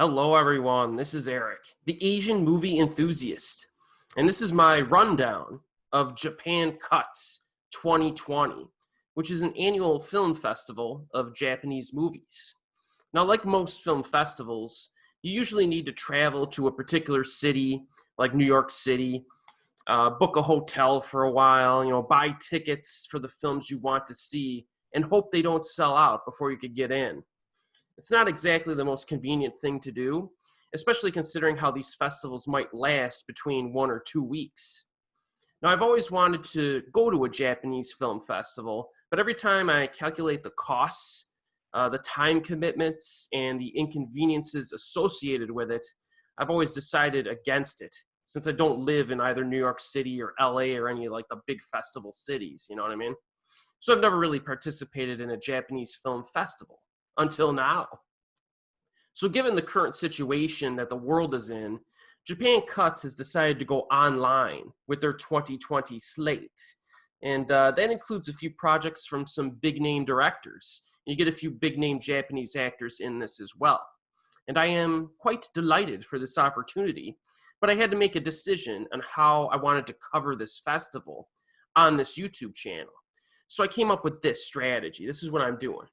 Hello, everyone. This is Erik, the Asian movie enthusiast, and this is my rundown of Japan Cuts 2020, which is an annual film festival of Japanese movies. Now, like most film festivals, you usually need to travel to a particular city, like New York City, book a hotel for a while, buy tickets for the films you want to see, and hope they don't sell out before you could get in. It's not exactly the most convenient thing to do, especially considering how these festivals might last between 1 or 2 weeks. Now, I've always wanted to go to a Japanese film festival, but every time I calculate the costs, the time commitments, and the inconveniences associated with it, I've always decided against it, since I don't live in either New York City or LA or any like the big festival cities, you know what I mean? So I've never really participated in a Japanese film festival until now. So given the current situation that the world is in, Japan Cuts has decided to go online with their 2020 slate. And that includes a few projects from some big name directors. You get a few big name Japanese actors in this as well. And I am quite delighted for this opportunity, but I had to make a decision on how I wanted to cover this festival on this YouTube channel. So I came up with this strategy. This is what I'm doing.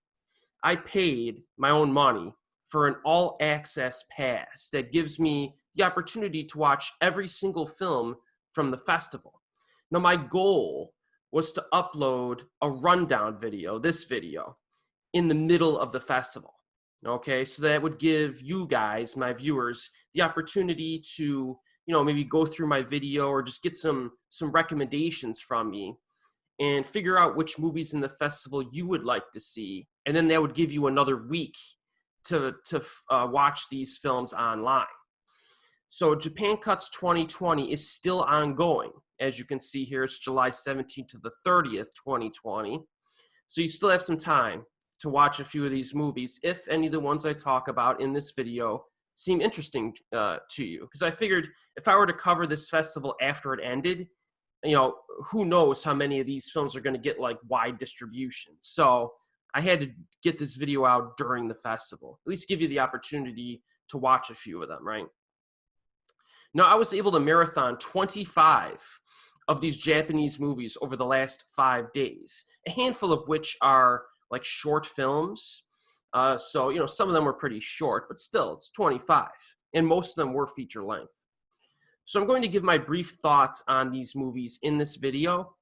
I paid my own money for an all-access pass that gives me the opportunity to watch every single film from the festival. Now, my goal was to upload a rundown video, this video, in the middle of the festival. Okay, so that would give you guys, my viewers, the opportunity to, maybe go through my video or just get some recommendations from me and figure out which movies in the festival you would like to see. And then that would give you another week to watch these films online. So Japan Cuts 2020 is still ongoing. As you can see here, it's July 17th to the 30th, 2020. So you still have some time to watch a few of these movies if any of the ones I talk about in this video seem interesting to you. Because I figured if I were to cover this festival after it ended, who knows how many of these films are going to get like wide distribution. So I had to get this video out during the festival, at least give you the opportunity to watch a few of them, right? Now, I was able to marathon 25 of these Japanese movies over the last 5 days, a handful of which are like short films. So, some of them were pretty short, but still, it's 25. And most of them were feature length. So I'm going to give my brief thoughts on these movies in this video,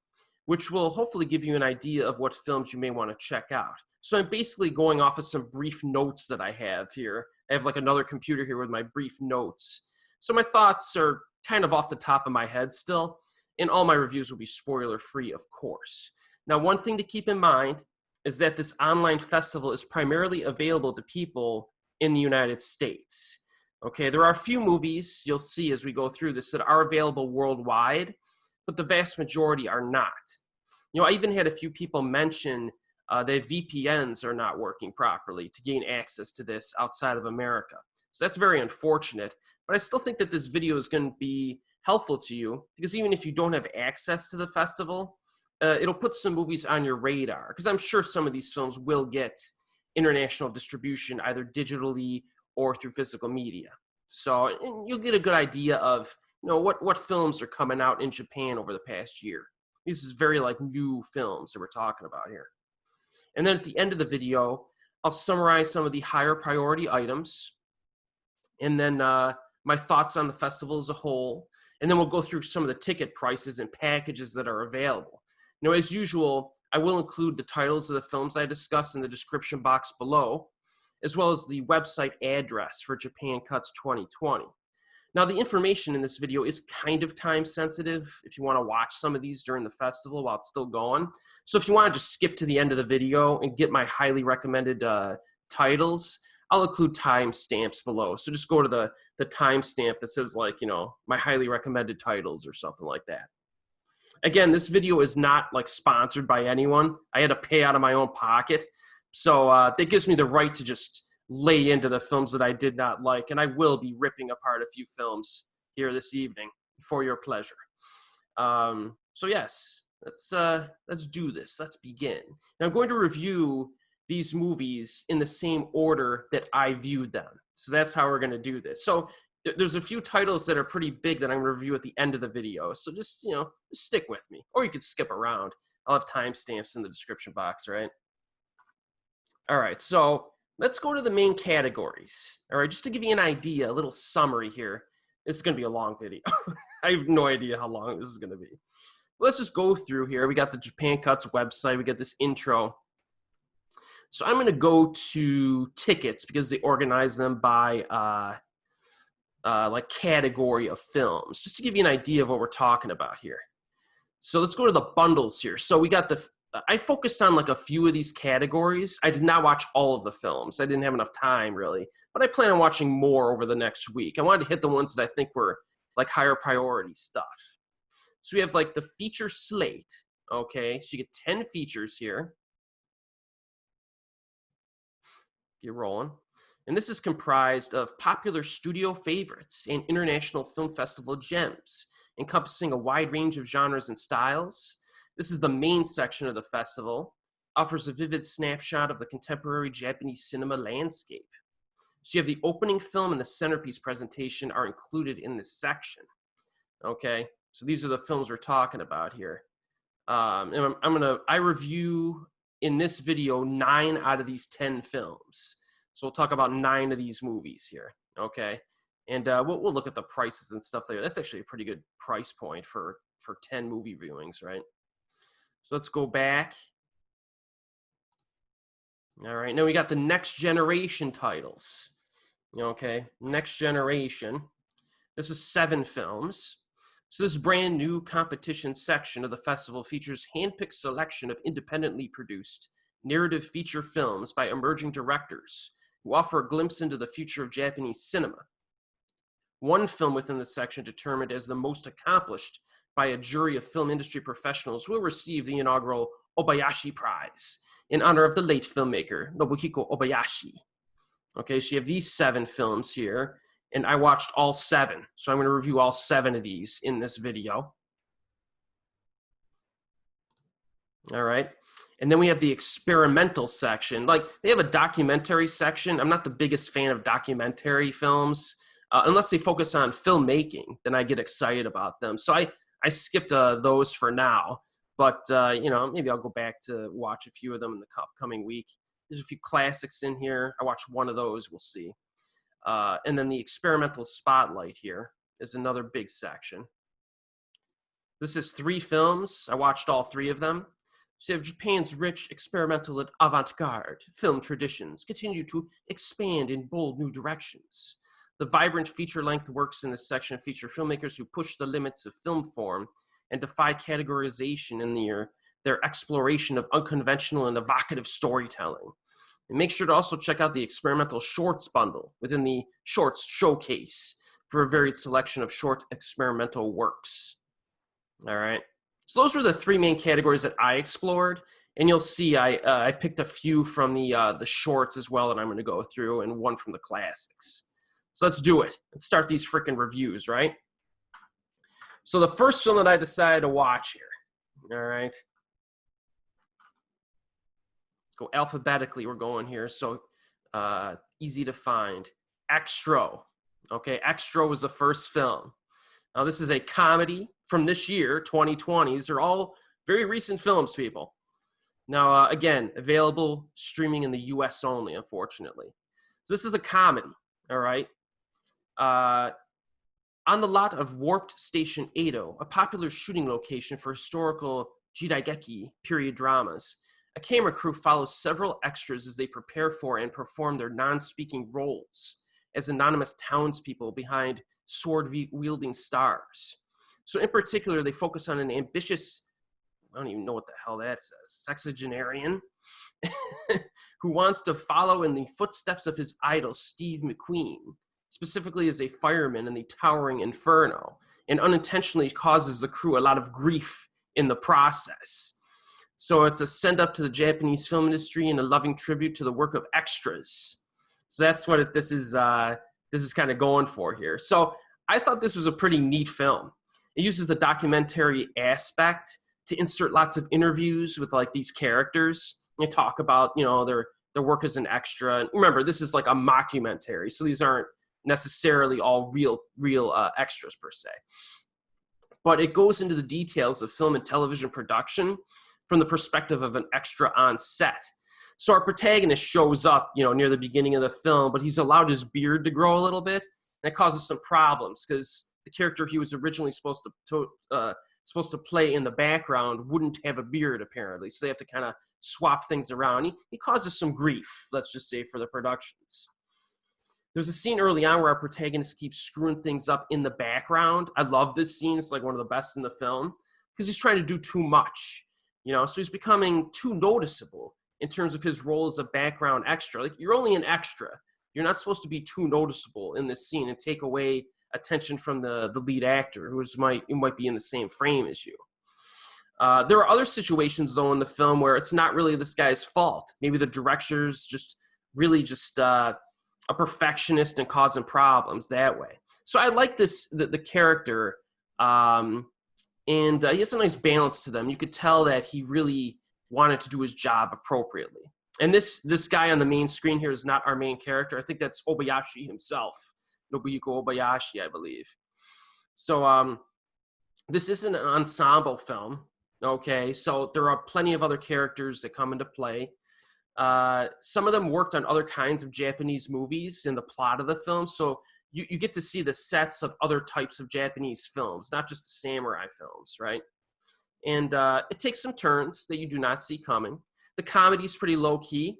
which will hopefully give you an idea of what films you may want to check out. So I'm basically going off of some brief notes that I have here. I have like another computer here with my brief notes. So my thoughts are kind of off the top of my head still, and all my reviews will be spoiler-free, of course. Now, one thing to keep in mind is that this online festival is primarily available to people in the United States. Okay, there are a few movies you'll see as we go through this that are available worldwide, but the vast majority are not. I even had a few people mention that VPNs are not working properly to gain access to this outside of America. So that's very unfortunate, but I still think that this video is going to be helpful to you because even if you don't have access to the festival, it'll put some movies on your radar because I'm sure some of these films will get international distribution either digitally or through physical media. So you'll get a good idea of what films are coming out in Japan over the past year. This is very like new films that we're talking about here. And then at the end of the video, I'll summarize some of the higher priority items and then my thoughts on the festival as a whole. And then we'll go through some of the ticket prices and packages that are available. As usual, I will include the titles of the films I discuss in the description box below, as well as the website address for Japan Cuts 2020. Now, the information in this video is kind of time sensitive if you want to watch some of these during the festival while it's still going. So if you want to just skip to the end of the video and get my highly recommended titles, I'll include timestamps below. So just go to the timestamp that says like, my highly recommended titles or something like that. Again, this video is not like sponsored by anyone. I had to pay out of my own pocket. So that gives me the right to just lay into the films that I did not like, and I will be ripping apart a few films here this evening for your pleasure. So yes, let's do this. Let's begin. Now I'm going to review these movies in the same order that I viewed them. So that's how we're going to do this. So there's a few titles that are pretty big that I'm going to review at the end of the video. So just, just stick with me. Or you could skip around. I'll have timestamps in the description box, right? All right, so let's go to the main categories. All right, just to give you an idea, a little summary here. This is going to be a long video. I have no idea how long this is going to be. Let's just go through here. We got the Japan Cuts website. We got this intro. So I'm going to go to tickets because they organize them by like category of films, just to give you an idea of what we're talking about here. So let's go to the bundles here. So we got I focused on like a few of these categories. I did not watch all of the films. I didn't have enough time really, but I plan on watching more over the next week. I wanted to hit the ones that I think were like higher priority stuff. So we have like the feature slate. Okay, so you get 10 features here. Get rolling. And this is comprised of popular studio favorites and international film festival gems, encompassing a wide range of genres and styles. This is the main section of the festival, offers a vivid snapshot of the contemporary Japanese cinema landscape. So you have the opening film and the centerpiece presentation are included in this section. Okay, so these are the films we're talking about here. And I review in this video 9 out of these 10 films. So we'll talk about 9 of these movies here, okay? And we'll look at the prices and stuff there. That's actually a pretty good price point for 10 movie viewings, right? So let's go back. All right, now we got the next generation titles, okay? Next generation. This is 7 films. So this brand new competition section of the festival features handpicked selection of independently produced narrative feature films by emerging directors who offer a glimpse into the future of Japanese cinema. One film within the section, determined as the most accomplished by a jury of film industry professionals, will receive the inaugural Obayashi Prize in honor of the late filmmaker, Nobuhiko Obayashi. Okay, so you have these 7 films here, and I watched all 7. So I'm going to review all 7 of these in this video. All right. And then we have the experimental section. Like, they have a documentary section. I'm not the biggest fan of documentary films. Unless they focus on filmmaking, then I get excited about them. So I skipped those for now. But, maybe I'll go back to watch a few of them in the upcoming week. There's a few classics in here. I watched one of those. We'll see. And then the experimental spotlight here is another big section. This is 3 films. I watched all 3 of them. So you have Japan's rich experimental and avant-garde film traditions continue to expand in bold new directions. The vibrant feature-length works in this section feature filmmakers who push the limits of film form and defy categorization in their exploration of unconventional and evocative storytelling. And make sure to also check out the experimental shorts bundle within the shorts showcase for a varied selection of short experimental works. All right. So those were the 3 main categories that I explored. And you'll see I picked a few from the shorts as well that I'm going to go through, and one from the classics. So let's do it. Let's start these freaking reviews, right? So the first film that I decided to watch here, all right? Let's go alphabetically. We're going here, so easy to find. Extro. Okay, Extro was the first film. Now, this is a comedy from this year, 2020. These are all very recent films, people. Now, again, available streaming in the U.S. only, unfortunately. So this is a comedy, all right? On the lot of Warped Station Edo, a popular shooting location for historical jidaigeki period dramas, a camera crew follows several extras as they prepare for and perform their non-speaking roles as anonymous townspeople behind sword-wielding stars. So in particular, they focus on an ambitious, I don't even know what the hell that says, sexagenarian, who wants to follow in the footsteps of his idol, Steve McQueen, specifically as a fireman in the towering inferno, and unintentionally causes the crew a lot of grief in the process. So it's a send up to the Japanese film industry and a loving tribute to the work of extras. So that's what this is kind of going for here. So I thought this was a pretty neat film. It uses the documentary aspect to insert lots of interviews with like these characters. They talk about, you know, their work as an extra. And remember, this is like a mockumentary, so these aren't necessarily all real extras per se. But it goes into the details of film and television production from the perspective of an extra on set. So our protagonist shows up, you know, near the beginning of the film, but he's allowed his beard to grow a little bit, and it causes some problems because the character he was originally supposed to play in the background wouldn't have a beard apparently, so they have to kind of swap things around. He causes some grief, let's just say, for the productions. There's a scene early on where our protagonist keeps screwing things up in the background. I love this scene. It's like one of the best in the film because he's trying to do too much, you know, so he's becoming too noticeable in terms of his role as a background extra. Like, you're only an extra. You're not supposed to be too noticeable in this scene and take away attention from the lead actor who might be in the same frame as you. There are other situations, though, in the film where it's not really this guy's fault. Maybe the director's just a perfectionist and causing problems that way. So I like the character, and he has a nice balance to them. You could tell that he really wanted to do his job appropriately. And this guy on the main screen here is not our main character. I think that's Obayashi himself, Nobuhiko Obayashi, I believe. So this isn't an ensemble film, okay? So there are plenty of other characters that come into play. Some of them worked on other kinds of Japanese movies in the plot of the film, so you get to see the sets of other types of Japanese films, not just the samurai films, right? And it takes some turns that you do not see coming. The comedy is pretty low-key,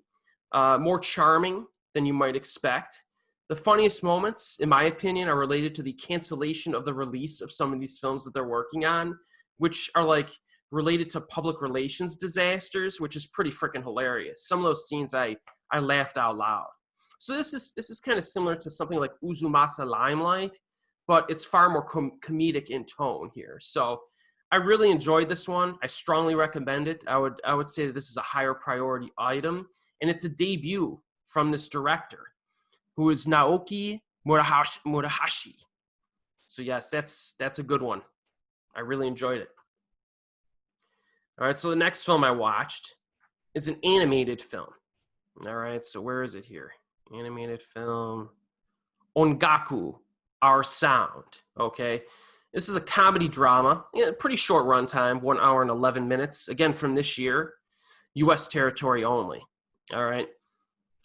more charming than you might expect. The funniest moments, in my opinion, are related to the cancellation of the release of some of these films that they're working on, which are like related to public relations disasters, which is pretty freaking hilarious. Some of those scenes I laughed out loud. So this is kind of similar to something like Uzumasa Limelight, but it's far more comedic in tone here. So I really enjoyed this one. I strongly recommend it. I would say that this is a higher priority item, and it's a debut from this director, who is Naoki Murahashi. So yes, that's a good one. I really enjoyed it. All right, so the next film I watched is an animated film. All right, so where is it here? Animated film. On-Gaku, Our Sound. Okay, this is a comedy drama. Pretty short runtime, 1 hour and 11 minutes. Again, from this year, U.S. territory only. All right.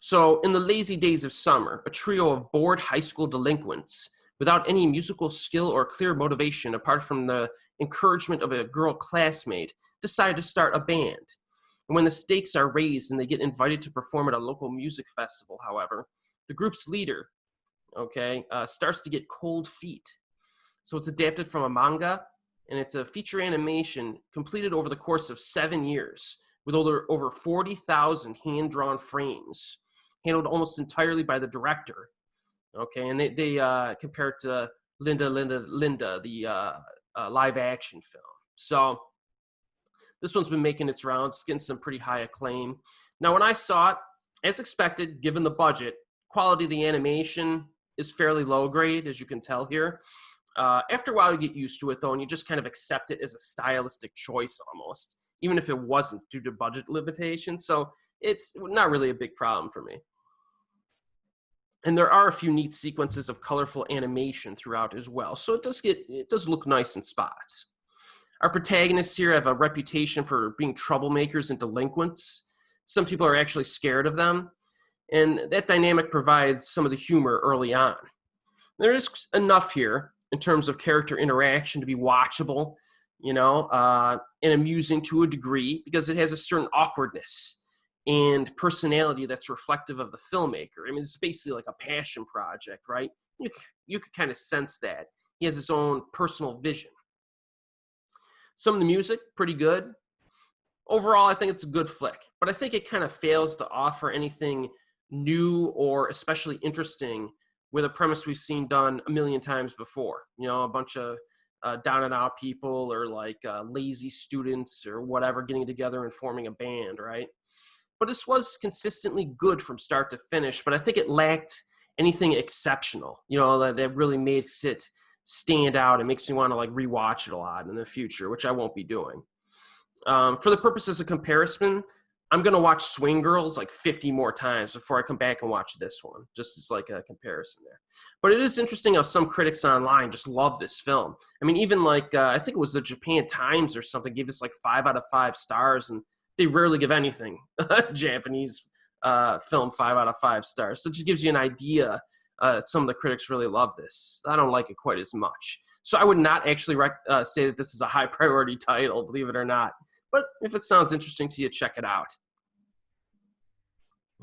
So, in the lazy days of summer, a trio of bored high school delinquents, without any musical skill or clear motivation apart from the encouragement of a girl classmate, decide to start a band. And when the stakes are raised and they get invited to perform at a local music festival, however, the group's leader, starts to get cold feet. So it's adapted from a manga, and it's a feature animation completed over the course of 7 years with over 40,000 hand-drawn frames, handled almost entirely by the director. Okay, and they compare it to Linda, the live-action film. So this one's been making its rounds, it's getting some pretty high acclaim. Now, when I saw it, as expected, given the budget, quality of the animation is fairly low grade, as you can tell here. After a while, you get used to it, though, and you just kind of accept it as a stylistic choice almost, even if it wasn't due to budget limitations. So it's not really a big problem for me. And there are a few neat sequences of colorful animation throughout as well. So it does look nice in spots. Our protagonists here have a reputation for being troublemakers and delinquents. Some people are actually scared of them. And that dynamic provides some of the humor early on. There is enough here in terms of character interaction to be watchable, and amusing to a degree, because it has a certain awkwardness and personality that's reflective of the filmmaker. I mean, it's basically like a passion project, right? You could kind of sense that. He has his own personal vision. Some of the music, pretty good. Overall, I think it's a good flick, but I think it kind of fails to offer anything new or especially interesting with a premise we've seen done a million times before. A bunch of down and out people, or like lazy students or whatever getting together and forming a band, right? But this was consistently good from start to finish, but I think it lacked anything exceptional, that really makes it stand out and makes me want to rewatch it a lot in the future, which I won't be doing. For the purposes of comparison, I'm going to watch Swing Girls like 50 more times before I come back and watch this one, just as like a comparison there. But it is interesting how some critics online just love this film. I mean, even like, I think it was the Japan Times or something gave this like 5 out of 5 stars, and they rarely give anything Japanese film 5 out of 5 stars. So it just gives you an idea. Some of the critics really love this. I don't like it quite as much. So I would not actually say that this is a high priority title, believe it or not. But if it sounds interesting to you, check it out.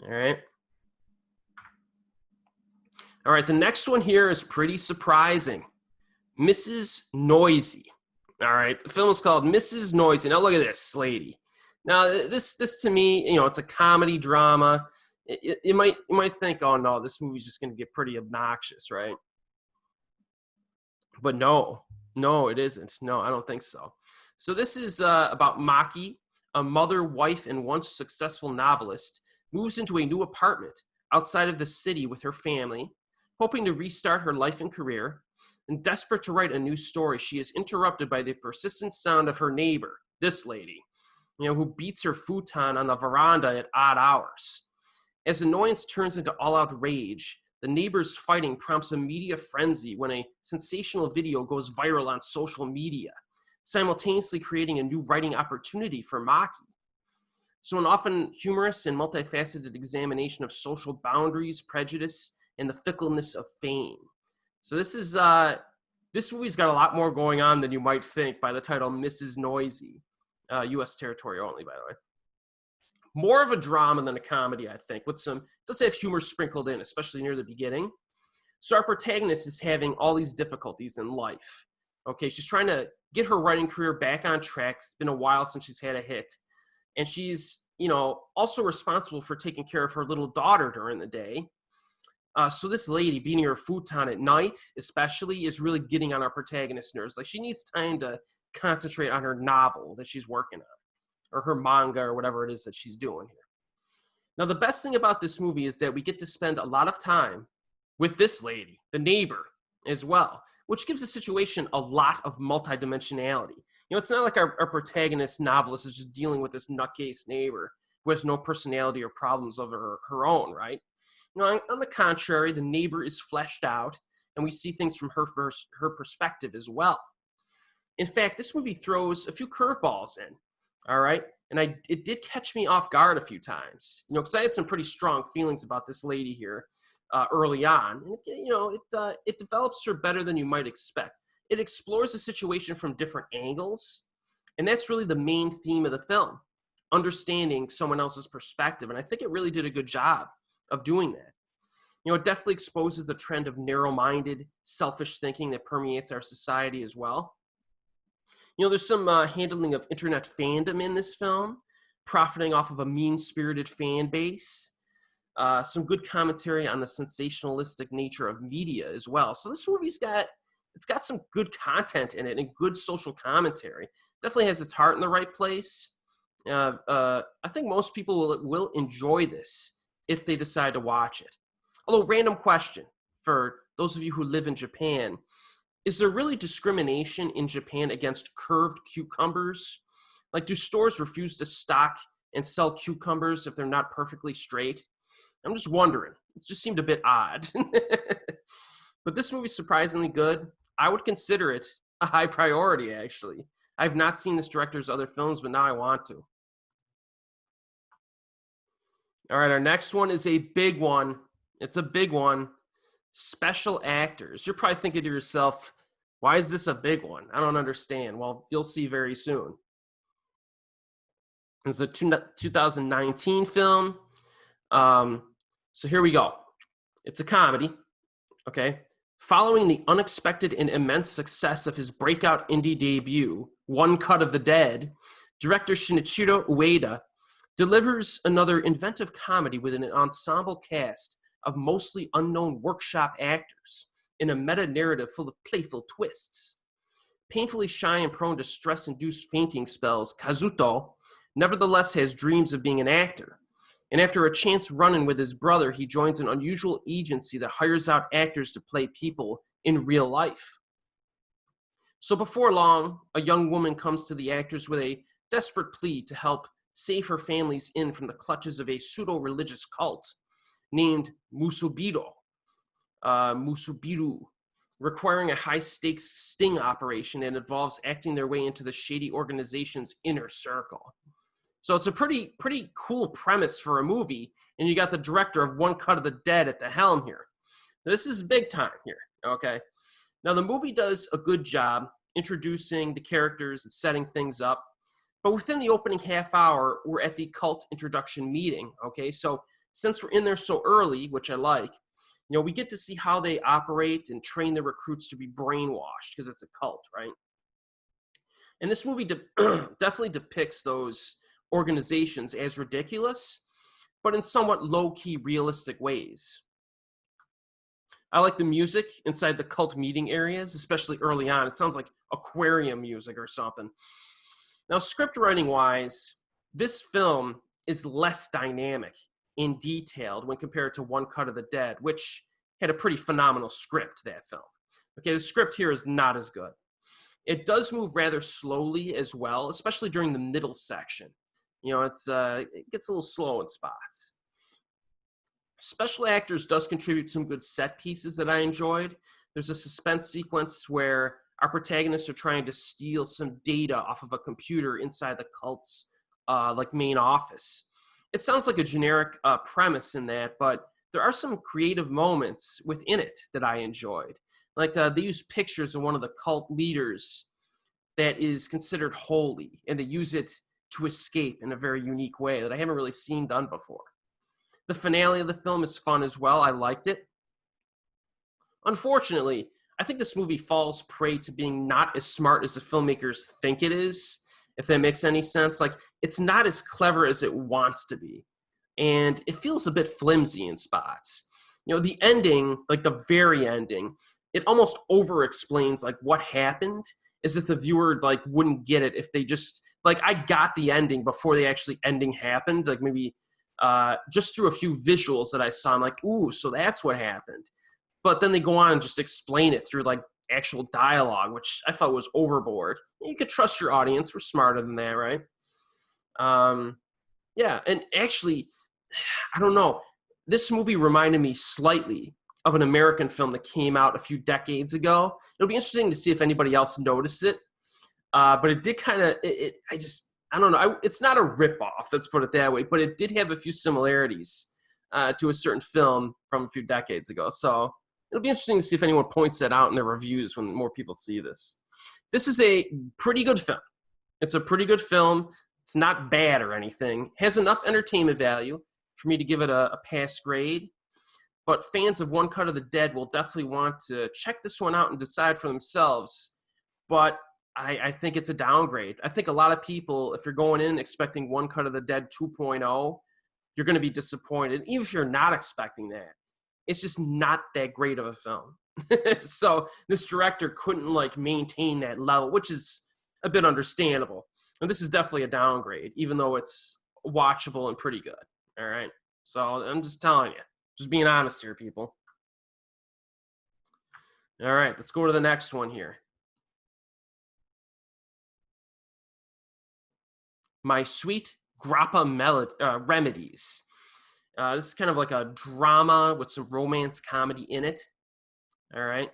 All right. All right, the next one here is pretty surprising. Mrs. Noisy. All right, the film is called Mrs. Noisy. Now look at this lady. Now this to me, you know, it's a comedy drama. You might think, oh no, this movie's just going to get pretty obnoxious, right? But no, it isn't. No, I don't think so. So this is about Maki, a mother, wife, and once successful novelist, moves into a new apartment outside of the city with her family, hoping to restart her life and career. And desperate to write a new story, she is interrupted by the persistent sound of her neighbor, this lady, you know, who beats her futon on the veranda at odd hours. As annoyance turns into all-out rage, the neighbors' fighting prompts a media frenzy when a sensational video goes viral on social media, simultaneously creating a new writing opportunity for Maki. So an often humorous and multifaceted examination of social boundaries, prejudice, and the fickleness of fame. So this movie's got a lot more going on than you might think by the title Mrs. Noisy. U.S. territory only, by the way. More of a drama than a comedy, I think, with some, it does have humor sprinkled in, especially near the beginning. So our protagonist is having all these difficulties in life. Okay, she's trying to get her writing career back on track. It's been a while since she's had a hit. And she's, you know, also responsible for taking care of her little daughter during the day. So this lady beating her futon at night, especially, is really getting on our protagonist's nerves. Like, she needs time to concentrate on her novel that she's working on, or her manga, or whatever it is that she's doing here. Now, the best thing about this movie is that we get to spend a lot of time with this lady, the neighbor, as well, which gives the situation a lot of multidimensionality. You know, it's not like our protagonist novelist is just dealing with this nutcase neighbor who has no personality or problems of her own, right? You know, on the contrary, the neighbor is fleshed out, and we see things from her perspective as well. In fact, this movie throws a few curveballs in, all right? And it did catch me off guard a few times, you know, because I had some pretty strong feelings about this lady here early on. And, you know, it develops her better than you might expect. It explores the situation from different angles, and that's really the main theme of the film, understanding someone else's perspective. And I think it really did a good job of doing that. You know, it definitely exposes the trend of narrow-minded, selfish thinking that permeates our society as well. You know, there's some handling of internet fandom in this film, profiting off of a mean-spirited fan base. Some good commentary on the sensationalistic nature of media as well. So this movie's got some good content in it and good social commentary. Definitely has its heart in the right place. I think most people will enjoy this if they decide to watch it. Although, random question for those of you who live in Japan, is there really discrimination in Japan against curved cucumbers? Like, do stores refuse to stock and sell cucumbers if they're not perfectly straight? I'm just wondering. It just seemed a bit odd. But this movie's surprisingly good. I would consider it a high priority, actually. I've not seen this director's other films, but now I want to. All right, our next one is a big one. It's a big one. Special actors. You're probably thinking to yourself, why is this a big one? I don't understand. Well, you'll see very soon. It's a 2019 film. So here we go. It's a comedy, okay? Following the unexpected and immense success of his breakout indie debut, One Cut of the Dead, director Shinichiro Ueda delivers another inventive comedy with an ensemble cast of mostly unknown workshop actors in a meta-narrative full of playful twists. Painfully shy and prone to stress-induced fainting spells, Kazuto nevertheless has dreams of being an actor. And after a chance run-in with his brother, he joins an unusual agency that hires out actors to play people in real life. So before long, a young woman comes to the actors with a desperate plea to help save her families in from the clutches of a pseudo-religious cult named Musubiru, requiring a high-stakes sting operation that involves acting their way into the shady organization's inner circle. So it's a pretty cool premise for a movie, and you got the director of One Cut of the Dead at the helm here. This is big time here, okay? Now, the movie does a good job introducing the characters and setting things up, but within the opening half hour, we're at the cult introduction meeting, okay? So since we're in there so early, which I like, you know, we get to see how they operate and train the recruits to be brainwashed, because it's a cult, right? And this movie definitely depicts those organizations as ridiculous, but in somewhat low-key, realistic ways. I like the music inside the cult meeting areas, especially early on. It sounds like aquarium music or something. Now, script writing-wise, this film is less dynamic and detailed when compared to One Cut of the Dead, which had a pretty phenomenal script, that film. Okay, the script here is not as good. It does move rather slowly as well, especially during the middle section. You know, it gets a little slow in spots. Special actors does contribute some good set pieces that I enjoyed. There's a suspense sequence where our protagonists are trying to steal some data off of a computer inside the cult's main office. It sounds like a generic premise in that, but there are some creative moments within it that I enjoyed. Like they use pictures of one of the cult leaders that is considered holy, and they use it to escape in a very unique way that I haven't really seen done before. The finale of the film is fun as well. I liked it. Unfortunately, I think this movie falls prey to being not as smart as the filmmakers think it is, if that makes any sense. Like, it's not as clever as it wants to be, and it feels a bit flimsy in spots. You know, the ending, like the very ending, it almost over-explains like what happened, as if the viewer like wouldn't get it if they just, like, I got the ending before the actually ending happened, like maybe just through a few visuals that I saw. I'm like, ooh, so that's what happened. But then they go on and just explain it through like actual dialogue, which I felt was overboard. You could trust your audience. We're smarter than that, right? Yeah, and actually, I don't know. This movie reminded me slightly of an American film that came out a few decades ago. It'll be interesting to see if anybody else noticed it. But it did kind of, I don't know. It's not a ripoff, let's put it that way, but it did have a few similarities to a certain film from a few decades ago. So it'll be interesting to see if anyone points that out in their reviews when more people see this. This is a pretty good film. It's a pretty good film. It's not bad or anything. It has enough entertainment value for me to give it a pass grade. But fans of One Cut of the Dead will definitely want to check this one out and decide for themselves. But I think it's a downgrade. I think a lot of people, if you're going in expecting One Cut of the Dead 2.0, you're going to be disappointed. Even if you're not expecting that, it's just not that great of a film. So this director couldn't like maintain that level, which is a bit understandable. And this is definitely a downgrade, even though it's watchable and pretty good. All right. So I'm just telling you, just being honest here, people. All right, let's go to the next one here. My Sweet Grappa Remedies. This is kind of like a drama with some romance comedy in it. All right.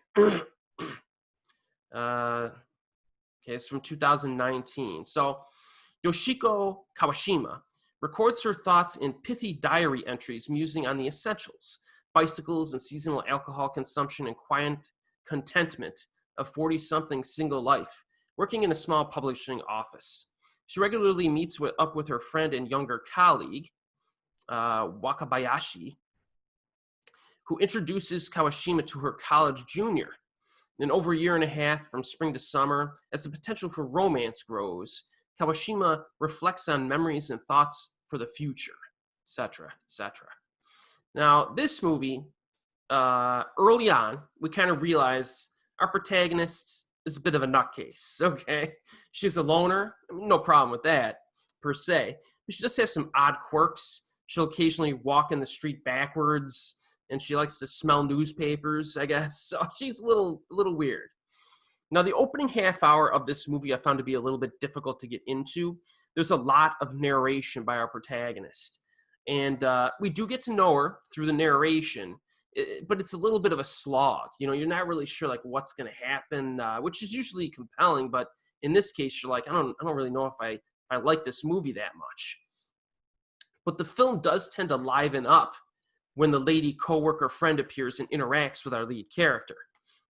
Okay, it's from 2019. So Yoshiko Kawashima records her thoughts in pithy diary entries musing on the essentials, bicycles and seasonal alcohol consumption and quiet contentment of 40-something single life, working in a small publishing office. She regularly meets up with her friend and younger colleague, Wakabayashi, who introduces Kawashima to her college junior. In over a year and a half, from spring to summer, as the potential for romance grows, Kawashima reflects on memories and thoughts for the future, etc., etc. Now, this movie, early on, we kind of realize our protagonist is a bit of a nutcase, okay? She's a loner, no problem with that, per se. But she does have some odd quirks. She'll occasionally walk in the street backwards, and she likes to smell newspapers, I guess. So she's a little weird. Now, the opening half hour of this movie I found to be a little bit difficult to get into. there's a lot of narration by our protagonist. And we do get to know her through the narration, but it's a little bit of a slog. You know, you're not really sure like what's going to happen, which is usually compelling. But in this case, you're like, I don't really know if I like this movie that much. But the film does tend to liven up when the lady coworker friend appears and interacts with our lead character.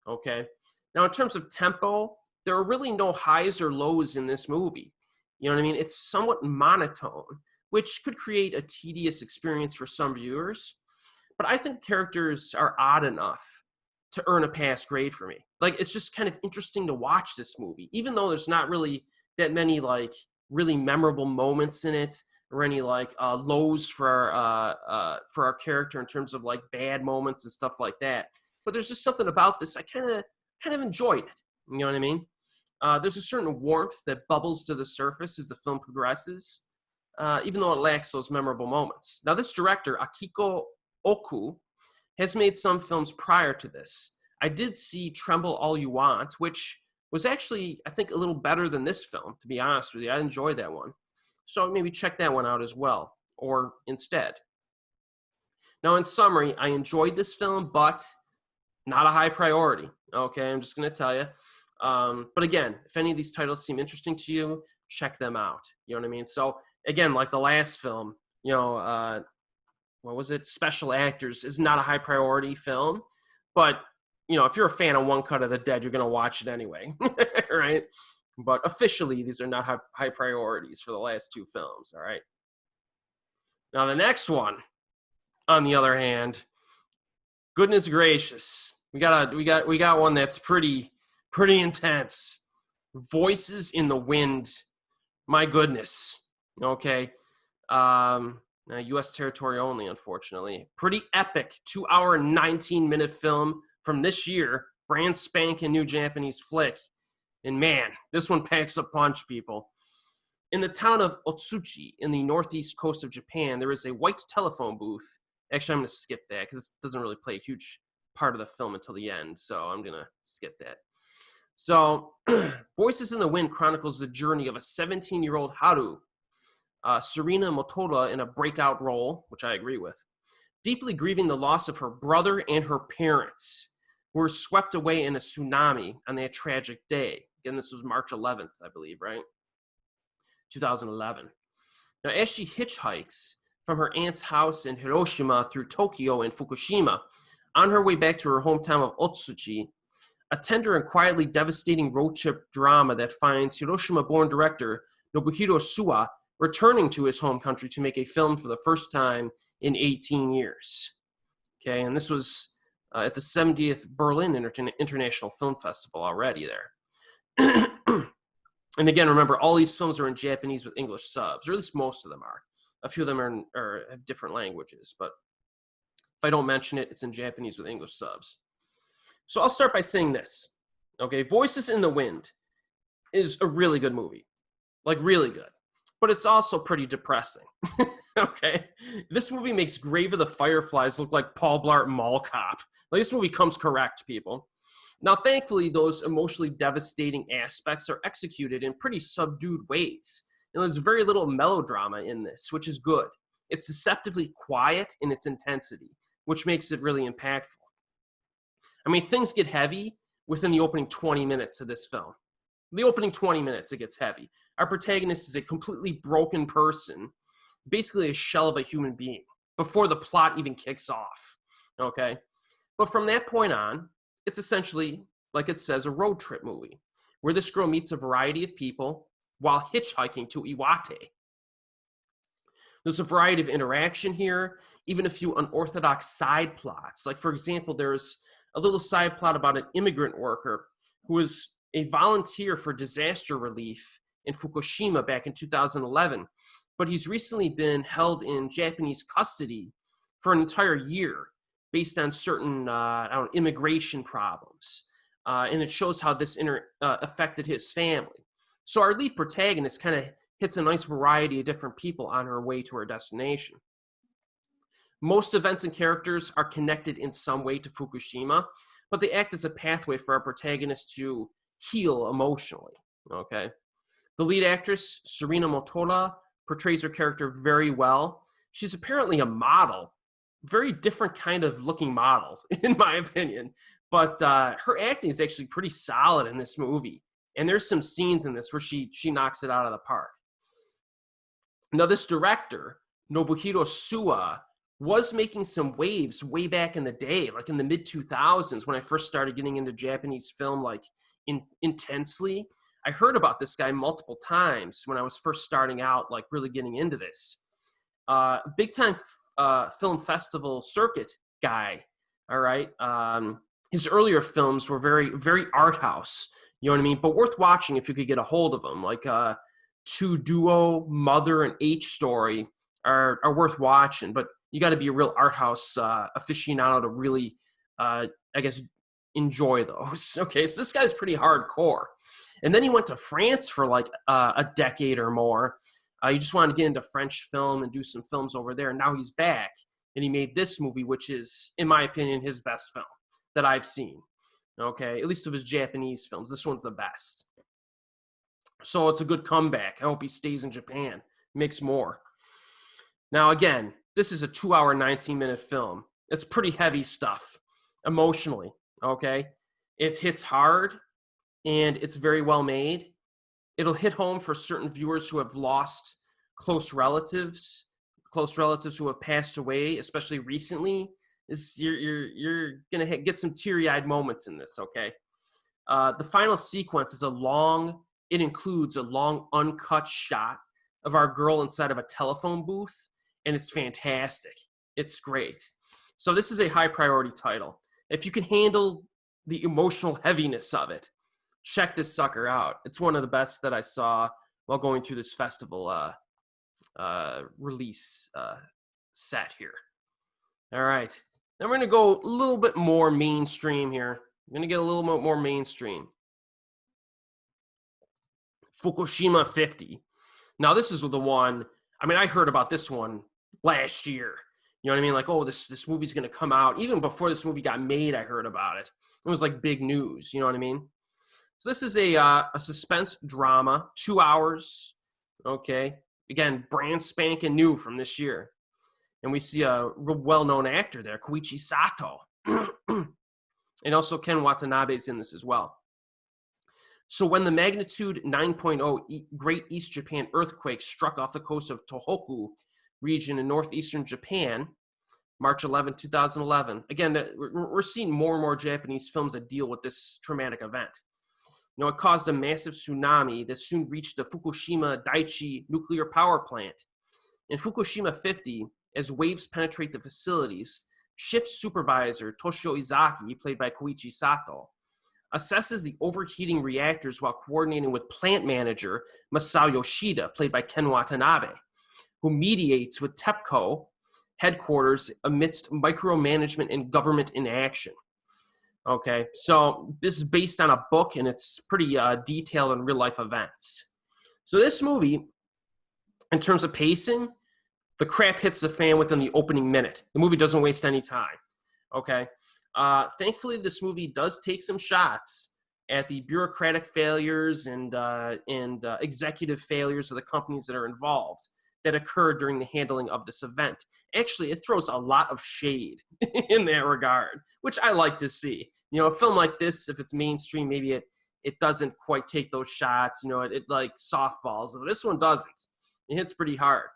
Okay. Now, in terms of tempo, there are really no highs or lows in this movie. You know what I mean? It's somewhat monotone, which could create a tedious experience for some viewers. But I think characters are odd enough to earn a pass grade for me. Like, it's just kind of interesting to watch this movie, even though there's not really that many, like, really memorable moments in it or any, like, lows for our character in terms of, like, bad moments and stuff like that. But there's just something about this. I kind of enjoyed it. You know what I mean? There's a certain warmth that bubbles to the surface as the film progresses, even though it lacks those memorable moments. Now, this director, Akiko Oku, has made some films prior to this. I did see Tremble All You Want, which was actually, I think, a little better than this film, to be honest with you. I enjoyed that one. So maybe check that one out as well, or instead. Now, in summary, I enjoyed this film, but not a high priority. Okay, I'm just going to tell you. But again, if any of these titles seem interesting to you, check them out. You know what I mean? So again, like the last film, you know, what was it? Special Actors is not a high priority film, but you know, if you're a fan of One Cut of the Dead, you're going to watch it anyway, right? But officially, these are not high priorities for the last two films. All right. Now the next one, on the other hand, goodness gracious, we got one that's pretty intense. Voices in the Wind. My goodness. Okay. U.S. territory only, unfortunately. Pretty epic 2-hour, 19-minute film from this year. Brand spanking new Japanese flick. And man, this one packs a punch, people. In the town of Otsuchi, in the northeast coast of Japan, there is a white telephone booth. Actually, I'm going to skip that because it doesn't really play a huge part of the film until the end. So I'm going to skip that. So, Voices in the Wind chronicles the journey of a 17-year-old Haru, Serena Motoda, in a breakout role, which I agree with, deeply grieving the loss of her brother and her parents, who were swept away in a tsunami on that tragic day. Again, this was March 11th, I believe, right? 2011. Now, as she hitchhikes from her aunt's house in Hiroshima through Tokyo and Fukushima, on her way back to her hometown of Otsuchi, a tender and quietly devastating road trip drama that finds Hiroshima-born director Nobuhiko Suwa returning to his home country to make a film for the first time in 18 years. Okay, and this was at the 70th Berlin International Film Festival already there. And again, remember, all these films are in Japanese with English subs, or at least most of them are. A few of them have different languages, but if I don't mention it, it's in Japanese with English subs. So I'll start by saying this. Okay, Voices in the Wind is a really good movie. Like, really good. But it's also pretty depressing. Okay? This movie makes Grave of the Fireflies look like Paul Blart Mall Cop. Like, this movie comes correct, people. Now, thankfully, those emotionally devastating aspects are executed in pretty subdued ways. And there's very little melodrama in this, which is good. It's deceptively quiet in its intensity, which makes it really impactful. I mean, things get heavy within the opening 20 minutes of this film. The opening 20 minutes, it gets heavy. Our protagonist is a completely broken person, basically a shell of a human being, before the plot even kicks off, okay? But from that point on, it's essentially, like it says, a road trip movie, where this girl meets a variety of people while hitchhiking to Iwate. There's a variety of interaction here, even a few unorthodox side plots. Like, for example, there's a little side plot about an immigrant worker who was a volunteer for disaster relief in Fukushima back in 2011, but he's recently been held in Japanese custody for an entire year based on certain immigration problems. And it shows how this affected his family. So our lead protagonist kind of hits a nice variety of different people on her way to her destination. Most events and characters are connected in some way to Fukushima, but they act as a pathway for our protagonist to heal emotionally, okay? The lead actress, Serena Motola, portrays her character very well. She's apparently a model, very different kind of looking model, in my opinion. But her acting is actually pretty solid in this movie. And there's some scenes in this where she knocks it out of the park. Now, this director, Nobuhiko Suwa, was making some waves way back in the day, like in the mid-2000s when I first started getting into Japanese film, like intensely. I heard about this guy multiple times when I was first starting out, like really getting into this. Big-time film festival circuit guy, all right? His earlier films were very, very art house, you know what I mean? But worth watching if you could get a hold of them, like Two Duo, Mother, and H Story are worth watching, but you got to be a real art house aficionado to really, I guess, enjoy those. Okay, so this guy's pretty hardcore. And then he went to France for like a decade or more. He just wanted to get into French film and do some films over there. And now he's back, and he made this movie, which is, in my opinion, his best film that I've seen. Okay, at least of his Japanese films. This one's the best. So it's a good comeback. I hope he stays in Japan, makes more. Now, again, this is a 2-hour, 19-minute film. It's pretty heavy stuff, emotionally, okay? It hits hard, and it's very well made. It'll hit home for certain viewers who have lost close relatives who have passed away, especially recently. You're going to get some teary-eyed moments in this, okay? The final sequence is it includes a long uncut shot of our girl inside of a telephone booth, and it's fantastic. It's great. So this is a high priority title. If you can handle the emotional heaviness of it, check this sucker out. It's one of the best that I saw while going through this festival release set here. All right. Now we're going to go a little bit more mainstream here. We're going to get a little bit more mainstream. Fukushima 50. Now, this is the one, I mean, I heard about this one last year. You know what I mean? Like, oh, this movie's going to come out. Even before this movie got made, I heard about it. It was like big news. You know what I mean? So this is a suspense drama, 2 hours. Okay. Again, brand spanking new from this year. And we see a well-known actor there, Koichi Sato. And also Ken Watanabe's in this as well. So when the magnitude 9.0 Great East Japan earthquake struck off the coast of Tohoku region in northeastern Japan, March 11, 2011. Again, we're seeing more and more Japanese films that deal with this traumatic event. You know, it caused a massive tsunami that soon reached the Fukushima Daiichi nuclear power plant. In Fukushima 50, as waves penetrate the facilities, shift supervisor Toshio Izaki, played by Koichi Sato, assesses the overheating reactors while coordinating with plant manager Masao Yoshida, played by Ken Watanabe, who mediates with TEPCO headquarters amidst micromanagement and government inaction. Okay, so this is based on a book, and it's pretty detailed in real-life events. So this movie, in terms of pacing, the crap hits the fan within the opening minute. The movie doesn't waste any time, okay? Thankfully, this movie does take some shots at the bureaucratic failures and executive failures of the companies that are involved that occurred during the handling of this event. Actually, it throws a lot of shade in that regard, which I like to see. You know, a film like this, if it's mainstream, maybe it doesn't quite take those shots. You know, it like softballs. But this one doesn't. It hits pretty hard.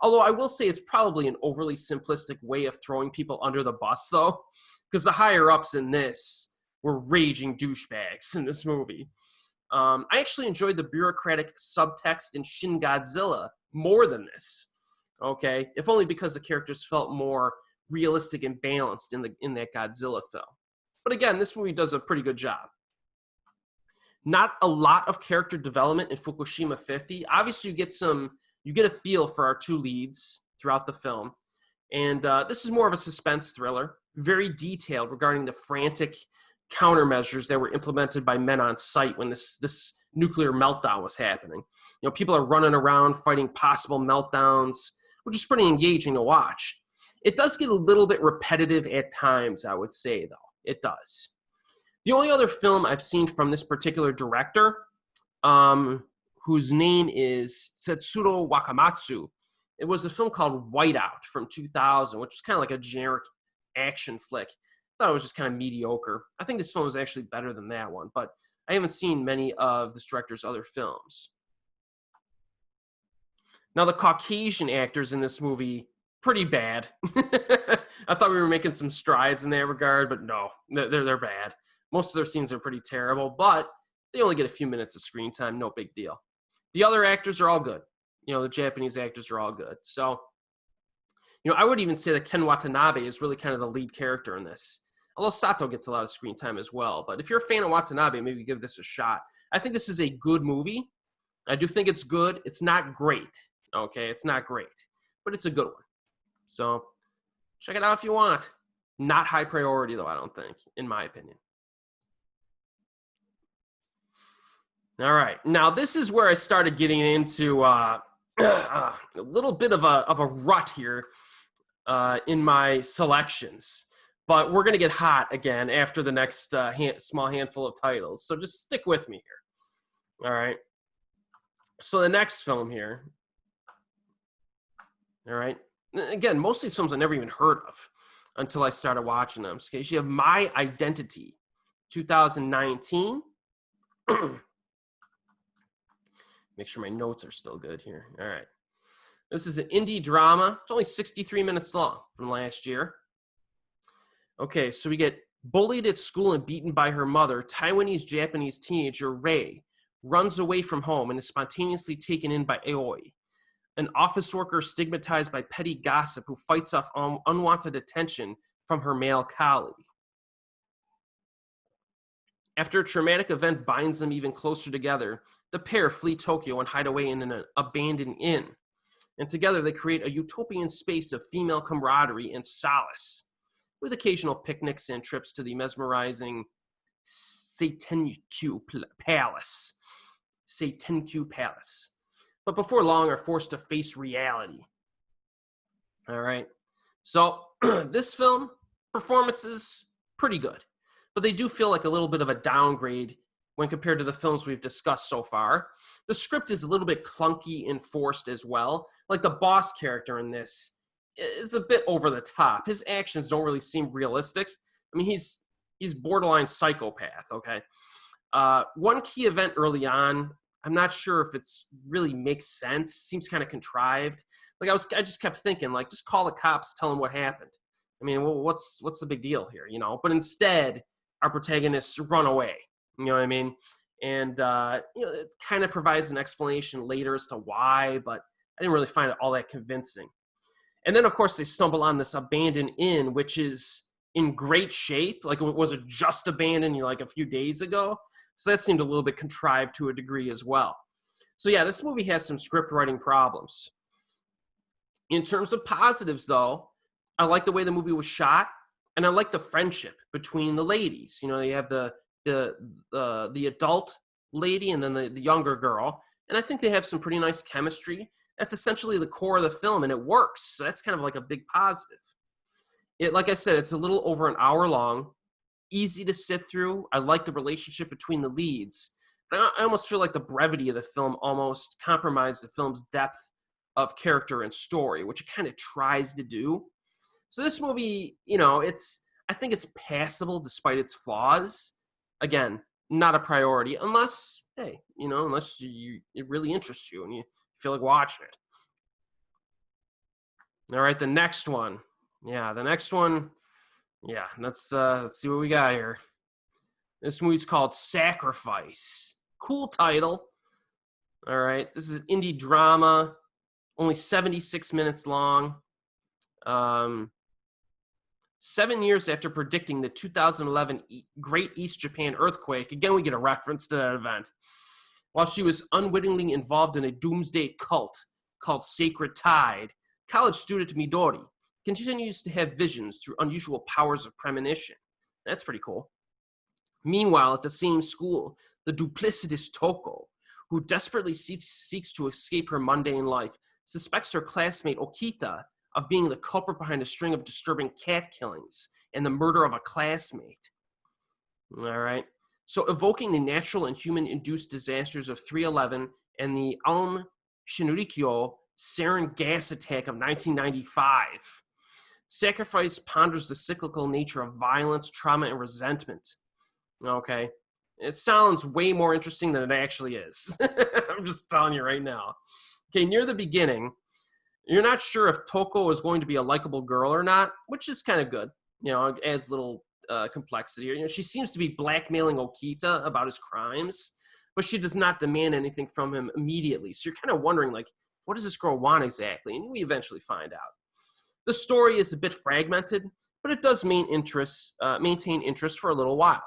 Although I will say it's probably an overly simplistic way of throwing people under the bus, though, because the higher-ups in this were raging douchebags in this movie. I actually enjoyed the bureaucratic subtext in Shin Godzilla more than this, okay? If only because the characters felt more realistic and balanced in that Godzilla film. But again, this movie does a pretty good job. Not a lot of character development in Fukushima 50. Obviously, you get a feel for our two leads throughout the film. And this is more of a suspense thriller, very detailed regarding the frantic countermeasures that were implemented by men on site when this nuclear meltdown was happening. You know, people are running around fighting possible meltdowns, which is pretty engaging to watch. It does get a little bit repetitive at times, I would say, though. It does. The only other film I've seen from this particular director, whose name is Setsuro Wakamatsu. It was a film called Whiteout from 2000, which was kind of like a generic action flick. I thought it was just kind of mediocre. I think this film was actually better than that one, but I haven't seen many of this director's other films. Now, the Caucasian actors in this movie, pretty bad. I thought we were making some strides in that regard, but no, they're bad. Most of their scenes are pretty terrible, but they only get a few minutes of screen time, no big deal. The other actors are all good. The Japanese actors are all good. So, I would even say that Ken Watanabe is really kind of the lead character in this. Although Sato gets a lot of screen time as well. But if you're a fan of Watanabe, maybe give this a shot. I think this is a good movie. I do think it's good. It's not great. Okay, it's not great. But it's a good one. So, check it out if you want. Not high priority, though, I don't think, in my opinion. All right. Now, this is where I started getting into a little bit of a rut here in my selections. But we're going to get hot again after the next small handful of titles. So just stick with me here. All right. So the next film here. All right. Again, most of these films I never even heard of until I started watching them. So you have My Identity, 2019. Make sure my notes are still good here. All right. This is an indie drama. It's only 63 minutes long from last year. Okay, so we get bullied at school and beaten by her mother. Taiwanese-Japanese teenager Rei runs away from home and is spontaneously taken in by Aoi, an office worker stigmatized by petty gossip who fights off unwanted attention from her male colleague. After a traumatic event binds them even closer together, the pair flee Tokyo and hide away in an abandoned inn. And together they create a utopian space of female camaraderie and solace, with occasional picnics and trips to the mesmerizing Seitenkyu Palace. But before long are forced to face reality. All right. So this film, performances, pretty good. But they do feel like a little bit of a downgrade when compared to the films we've discussed so far. The script is a little bit clunky and forced as well. Like the boss character in this is a bit over the top. His actions don't really seem realistic. I mean, he's borderline psychopath, okay? One key event early on, I'm not sure if it's really makes sense. Seems kind of contrived. Like I just kept thinking, like, just call the cops, tell them what happened. I mean, well, what's the big deal here, But instead, our protagonists run away. You know what I mean? And, it kind of provides an explanation later as to why, but I didn't really find it all that convincing. And then, of course, they stumble on this abandoned inn, which is in great shape. Like, was it just abandoned, like, a few days ago? So that seemed a little bit contrived to a degree as well. So, yeah, this movie has some script writing problems. In terms of positives, though, I like the way the movie was shot, and I like the friendship between the ladies. You have the adult lady and then the younger girl, and I think they have some pretty nice chemistry. That's essentially the core of the film, and it works. So that's kind of like a big positive. Like I said, it's a little over an hour long, easy to sit through. I like the relationship between the leads. But I almost feel like the brevity of the film almost compromised the film's depth of character and story, which it kind of tries to do. So this movie, I think it's passable despite its flaws. Again, not a priority unless, unless it really interests you and you feel like watching it. All right, the next one. Yeah, let's see what we got here. This movie's called Sacrifice. Cool title. All right, this is an indie drama, only 76 minutes long. 7 years after predicting the 2011 Great East Japan earthquake, again we get a reference to that event, while she was unwittingly involved in a doomsday cult called Sacred Tide, college student Midori continues to have visions through unusual powers of premonition. That's pretty cool. Meanwhile, at the same school, the duplicitous Toko, who desperately seeks to escape her mundane life, suspects her classmate Okita of being the culprit behind a string of disturbing cat killings and the murder of a classmate. All right. So evoking the natural and human-induced disasters of 3/11 and the Shinichiro sarin gas attack of 1995. Sacrifice ponders the cyclical nature of violence, trauma, and resentment. Okay. It sounds way more interesting than it actually is. I'm just telling you right now. Okay, near the beginning, you're not sure if Toko is going to be a likable girl or not, which is kind of good. It adds little complexity here. She seems to be blackmailing Okita about his crimes, but she does not demand anything from him immediately. So you're kind of wondering, like, what does this girl want exactly? And we eventually find out. The story is a bit fragmented, but it does maintain interest for a little while.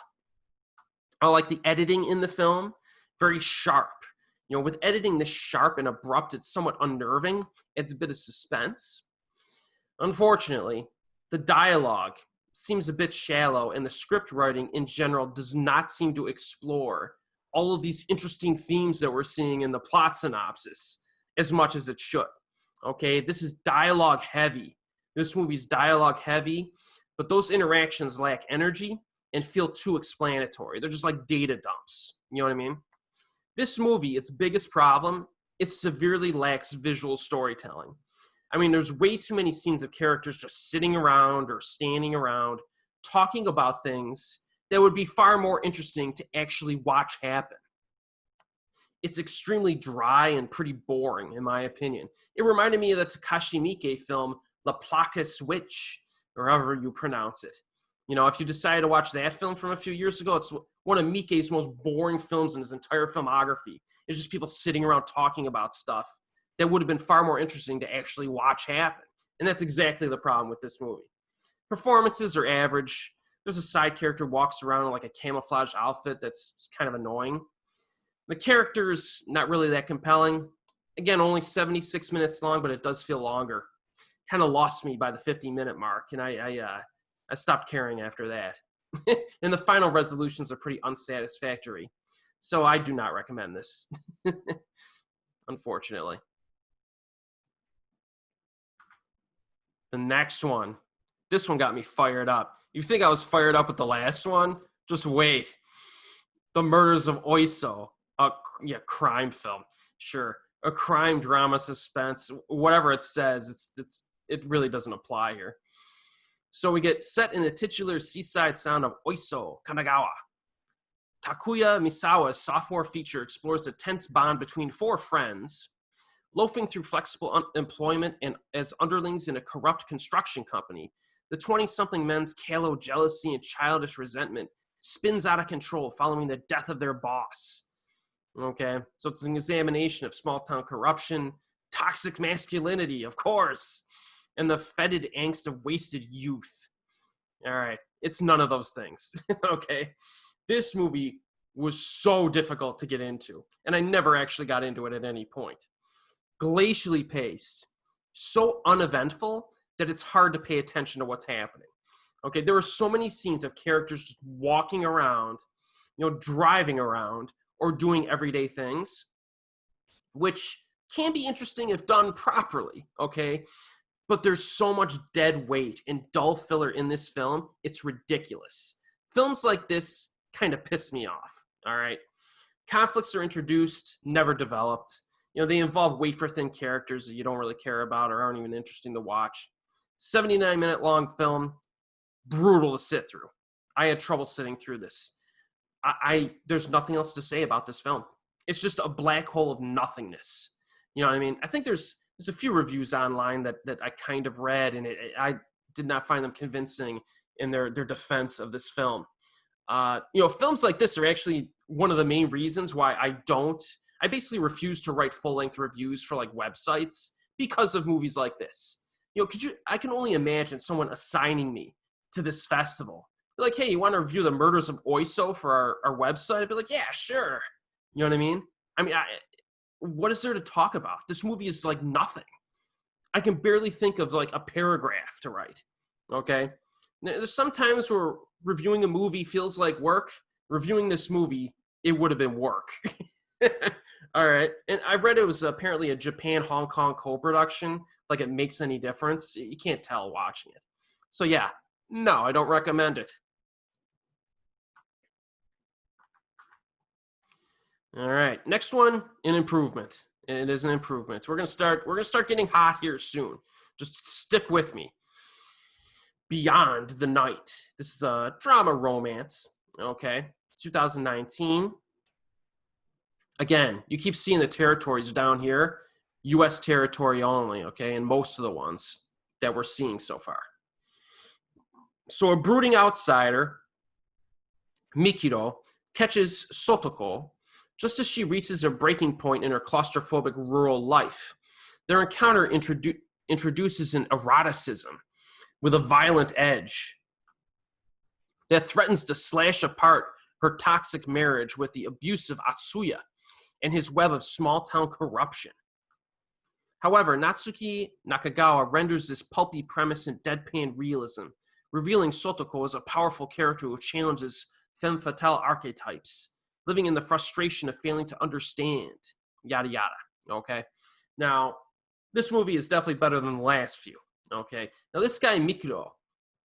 I like the editing in the film, very sharp. With editing this sharp and abrupt, it's somewhat unnerving. It's a bit of suspense. Unfortunately, the dialogue seems a bit shallow, and the script writing in general does not seem to explore all of these interesting themes that we're seeing in the plot synopsis as much as it should. Okay, this is dialogue heavy. This movie's dialogue heavy, but those interactions lack energy and feel too explanatory. They're just like data dumps. You know what I mean? This movie, its biggest problem, it severely lacks visual storytelling. I mean, there's way too many scenes of characters just sitting around or standing around talking about things that would be far more interesting to actually watch happen. It's extremely dry and pretty boring, in my opinion. It reminded me of the Takashi Miike film, La Placa Switch, or however you pronounce it. If you decided to watch that film from a few years ago, it's one of Miike's most boring films in his entire filmography. It's just people sitting around talking about stuff that would have been far more interesting to actually watch happen. And that's exactly the problem with this movie. Performances are average. There's a side character who walks around in like a camouflage outfit that's kind of annoying. The character's not really that compelling. Again, only 76 minutes long, but it does feel longer. Kind of lost me by the 50-minute mark, and I stopped caring after that. And the final resolutions are pretty unsatisfactory. So I do not recommend this, unfortunately. The next one. This one got me fired up. You think I was fired up with the last one? Just wait. The Murders of Oiso. Crime film. Sure. A crime drama suspense. Whatever it says, it really doesn't apply here. So we get set in the titular seaside town of Oiso, Kanagawa. Takuya Misawa's sophomore feature explores the tense bond between four friends, loafing through flexible employment and as underlings in a corrupt construction company. The 20-something men's callow jealousy and childish resentment spins out of control following the death of their boss. Okay, so it's an examination of small-town corruption, toxic masculinity, of course, and the fetid angst of wasted youth. All right, it's none of those things, okay? This movie was so difficult to get into, and I never actually got into it at any point. Glacially paced, so uneventful that it's hard to pay attention to what's happening. Okay, there are so many scenes of characters just walking around, driving around, or doing everyday things, which can be interesting if done properly, okay? But there's so much dead weight and dull filler in this film, it's ridiculous. Films like this kind of piss me off, all right? Conflicts are introduced, never developed. They involve wafer-thin characters that you don't really care about or aren't even interesting to watch. 79-minute long film, brutal to sit through. I had trouble sitting through this. There's nothing else to say about this film. It's just a black hole of nothingness. You know what I mean? I think there's a few reviews online that I kind of read, and I did not find them convincing in their defense of this film. Films like this are actually one of the main reasons why I basically refuse to write full-length reviews for like websites because of movies like this. I can only imagine someone assigning me to this festival. They're like, hey, you want to review the Murders of Oiso for our website? I'd be like, yeah, sure. You know what I mean? What is there to talk about? This movie is like nothing. I can barely think of like a paragraph to write. Okay? There's some times where reviewing a movie feels like work. Reviewing this movie, it would have been work. All right. And I read it was apparently a Japan-Hong Kong co-production. Like it makes any difference. You can't tell watching it. So yeah, no, I don't recommend it. All right, next one, an improvement. It is an improvement. We're gonna start getting hot here soon. Just stick with me. Beyond the Night. This is a drama romance. Okay, 2019. Again, you keep seeing the territories down here, U.S. territory only. Okay, and most of the ones that we're seeing so far. So a brooding outsider, Mikiro, catches Sotoko just as she reaches a breaking point in her claustrophobic rural life. Their encounter introduces an eroticism with a violent edge that threatens to slash apart her toxic marriage with the abusive Atsuya and his web of small-town corruption. However, Natsuki Nakagawa renders this pulpy premise in deadpan realism, revealing Sotoko as a powerful character who challenges femme fatale archetypes, living in the frustration of failing to understand, yada yada, okay? Now, this movie is definitely better than the last few, okay? Now, this guy, Mikiro,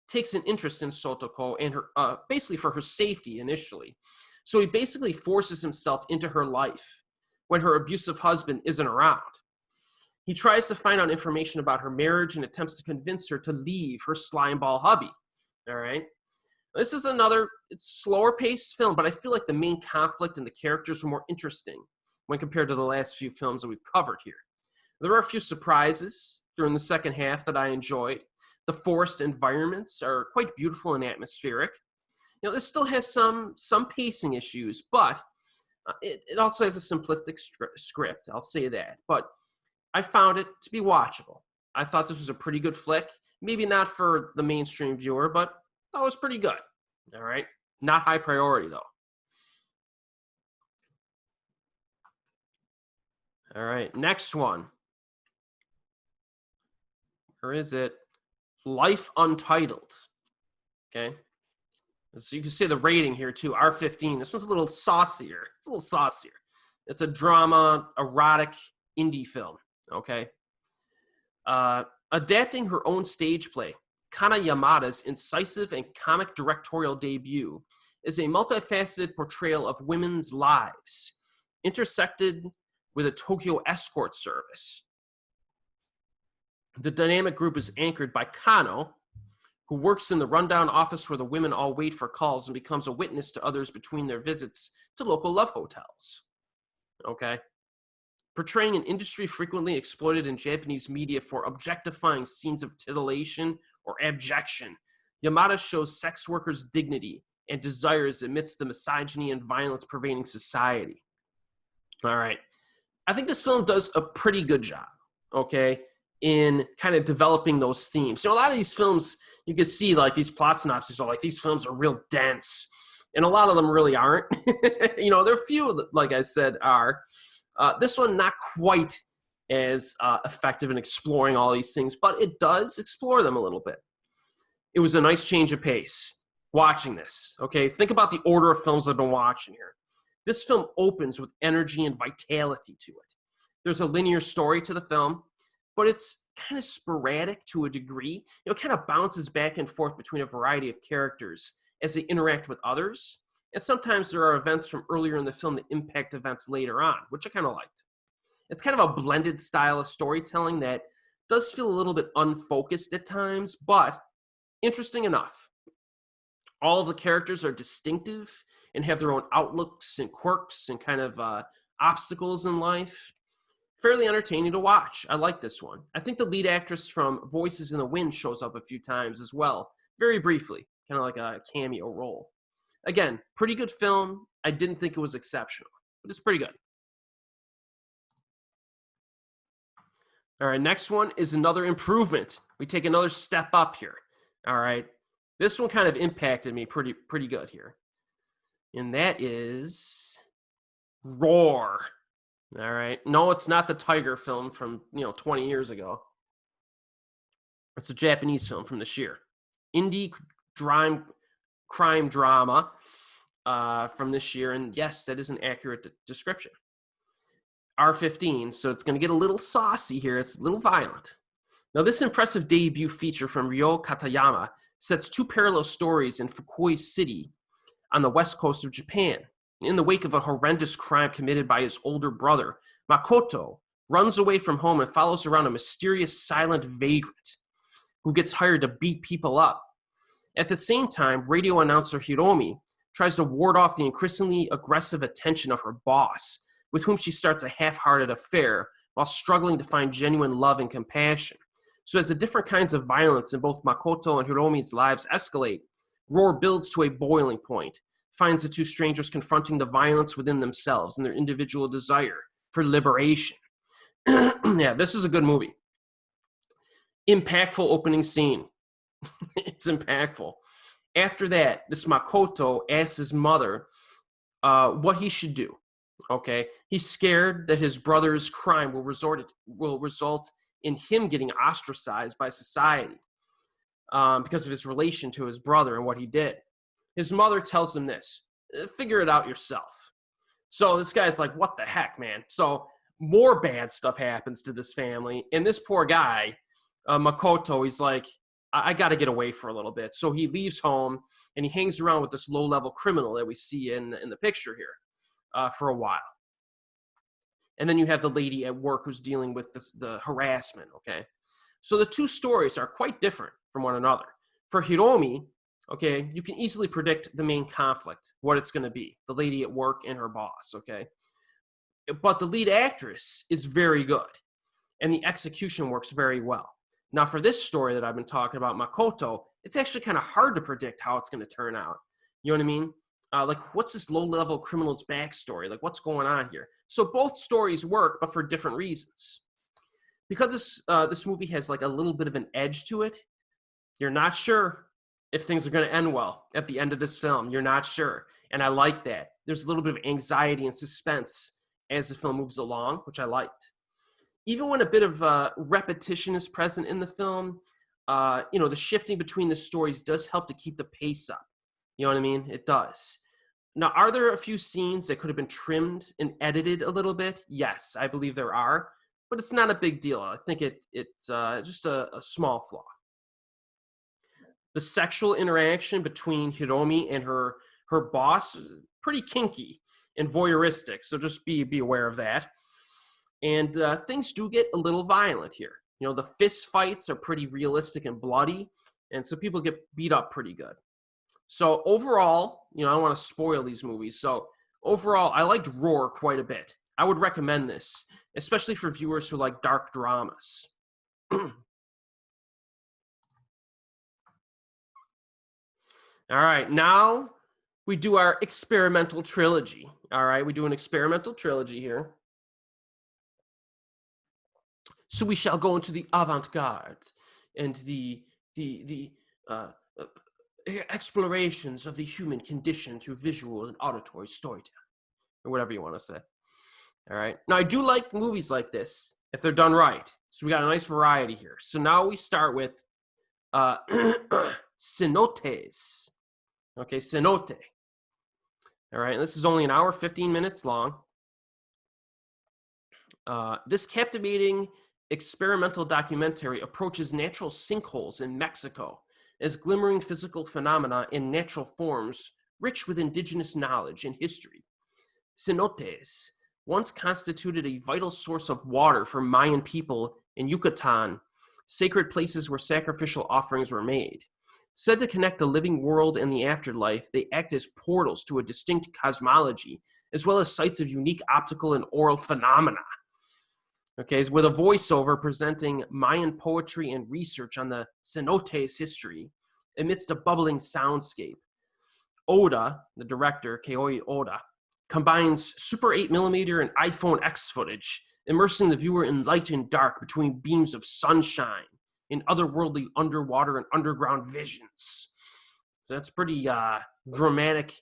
takes an interest in Sotoko and her, basically for her safety initially. So he basically forces himself into her life when her abusive husband isn't around. He tries to find out information about her marriage and attempts to convince her to leave her slimeball hubby, all right? This is another slower-paced film, but I feel like the main conflict and the characters are more interesting when compared to the last few films that we've covered here. There are a few surprises during the second half that I enjoyed. The forest environments are quite beautiful and atmospheric. You know, this still has some pacing issues, but it also has a simplistic script, I'll say that. But I found it to be watchable. I thought this was a pretty good flick. Maybe not for the mainstream viewer, but that was pretty good. All right. Not high priority, though. All right. Next one. Where is it? Life Untitled. Okay. So you can see the rating here, too. R15. This one's a little saucier. It's a little saucier. It's a drama, erotic indie film. Okay. Adapting her own stage play, Kana Yamada's incisive and comic directorial debut is a multifaceted portrayal of women's lives, intersected with a Tokyo escort service. The dynamic group is anchored by Kano, who works in the rundown office where the women all wait for calls and becomes a witness to others between their visits to local love hotels. Okay? Portraying an industry frequently exploited in Japanese media for objectifying scenes of titillation or abjection, Yamada shows sex workers' dignity and desires amidst the misogyny and violence pervading society. All right. I think this film does a pretty good job, okay, in kind of developing those themes. You know, a lot of these films, you can see like these plot synopses are like, these films are real dense, and a lot of them really aren't. You know, there are a few, like I said, are. This one, not quite as effective in exploring all these things, but it does explore them a little bit. It was a nice change of pace watching this, okay? Think about the order of films I've been watching here. This film opens with energy and vitality to it. There's a linear story to the film, but it's kind of sporadic to a degree. You know, it kind of bounces back and forth between a variety of characters as they interact with others. And sometimes there are events from earlier in the film that impact events later on, which I kind of liked. It's kind of a blended style of storytelling that does feel a little bit unfocused at times, but interesting enough. All of the characters are distinctive and have their own outlooks and quirks and kind of obstacles in life. Fairly entertaining to watch. I like this one. I think the lead actress from Voices in the Wind shows up a few times as well, very briefly, kind of like a cameo role. Again, pretty good film. I didn't think it was exceptional, but it's pretty good. All right, next one is another improvement. We take another step up here. All right, this one kind of impacted me pretty good here. And that is Roar. All right. No, it's not the Tiger film from, 20 years ago. It's a Japanese film from this year. Indie crime drama from this year. And yes, that is an accurate description. R15, so it's going to get a little saucy here. It's a little violent. Now, this impressive debut feature from Ryo Katayama sets two parallel stories in Fukui City on the west coast of Japan. in the wake of a horrendous crime committed by his older brother, Makoto runs away from home and follows around a mysterious silent vagrant who gets hired to beat people up. At the same time, radio announcer Hiromi tries to ward off the increasingly aggressive attention of her boss, with whom she starts a half-hearted affair while struggling to find genuine love and compassion. So as the different kinds of violence in both Makoto and Hiromi's lives escalate, Roar builds to a boiling point, finds the two strangers confronting the violence within themselves and their individual desire for liberation. Yeah, this is a good movie. Impactful opening scene. It's impactful. After that, this Makoto asks his mother what he should do. Okay, he's scared that his brother's crime will result in him getting ostracized by society because of his relation to his brother and what he did. His mother tells him this: figure it out yourself. So this guy's like, what the heck, man? So more bad stuff happens to this family, and this poor guy, Makoto, he's like, I got to get away for a little bit. So he leaves home and he hangs around with this low-level criminal that we see in the picture here for a while. And then you have the lady at work who's dealing with the harassment, okay? So the two stories are quite different from one another. For Hiromi, okay, you can easily predict the main conflict, what it's going to be, the lady at work and her boss, okay? But the lead actress is very good, and the execution works very well. Now, for this story that I've been talking about, Makoto, it's actually kind of hard to predict how it's going to turn out. You know what I mean? Like, what's this low-level criminal's backstory? Like, what's going on here? So both stories work, but for different reasons. Because this movie has, like, a little bit of an edge to it, you're not sure if things are going to end well at the end of this film. You're not sure. And I like that. There's a little bit of anxiety and suspense as the film moves along, which I liked. Even when a bit of repetition is present in the film, the shifting between the stories does help to keep the pace up. You know what I mean? It does. Now, are there a few scenes that could have been trimmed and edited a little bit? Yes, I believe there are, but it's not a big deal. I think it's just a small flaw. The sexual interaction between Hiromi and her boss is pretty kinky and voyeuristic, so just be aware of that. And things do get a little violent here. You know, the fist fights are pretty realistic and bloody, and so people get beat up pretty good. So overall, I don't want to spoil these movies. So overall, I liked Roar quite a bit. I would recommend this, especially for viewers who like dark dramas. All right, now we do our experimental trilogy. All right, we do an experimental trilogy here. So we shall go into the avant-garde and the explorations of the human condition through visual and auditory storytelling, or whatever you want to say. All right. Now, I do like movies like this if they're done right. So we got a nice variety here. So now we start with Cenotes. Okay, Cenote. All right. This is only an hour, 15 minutes long. This captivating experimental documentary approaches natural sinkholes in Mexico as glimmering physical phenomena in natural forms rich with indigenous knowledge and history. Cenotes once constituted a vital source of water for Mayan people in Yucatan, sacred places where sacrificial offerings were made. Said to connect the living world and the afterlife, they act as portals to a distinct cosmology, as well as sites of unique optical and oral phenomena. Okay, with a voiceover presenting Mayan poetry and research on the Cenotes history amidst a bubbling soundscape. Oda, the director, Keoi Oda, combines Super 8mm and iPhone X footage, immersing the viewer in light and dark between beams of sunshine and otherworldly underwater and underground visions. So that's pretty dramatic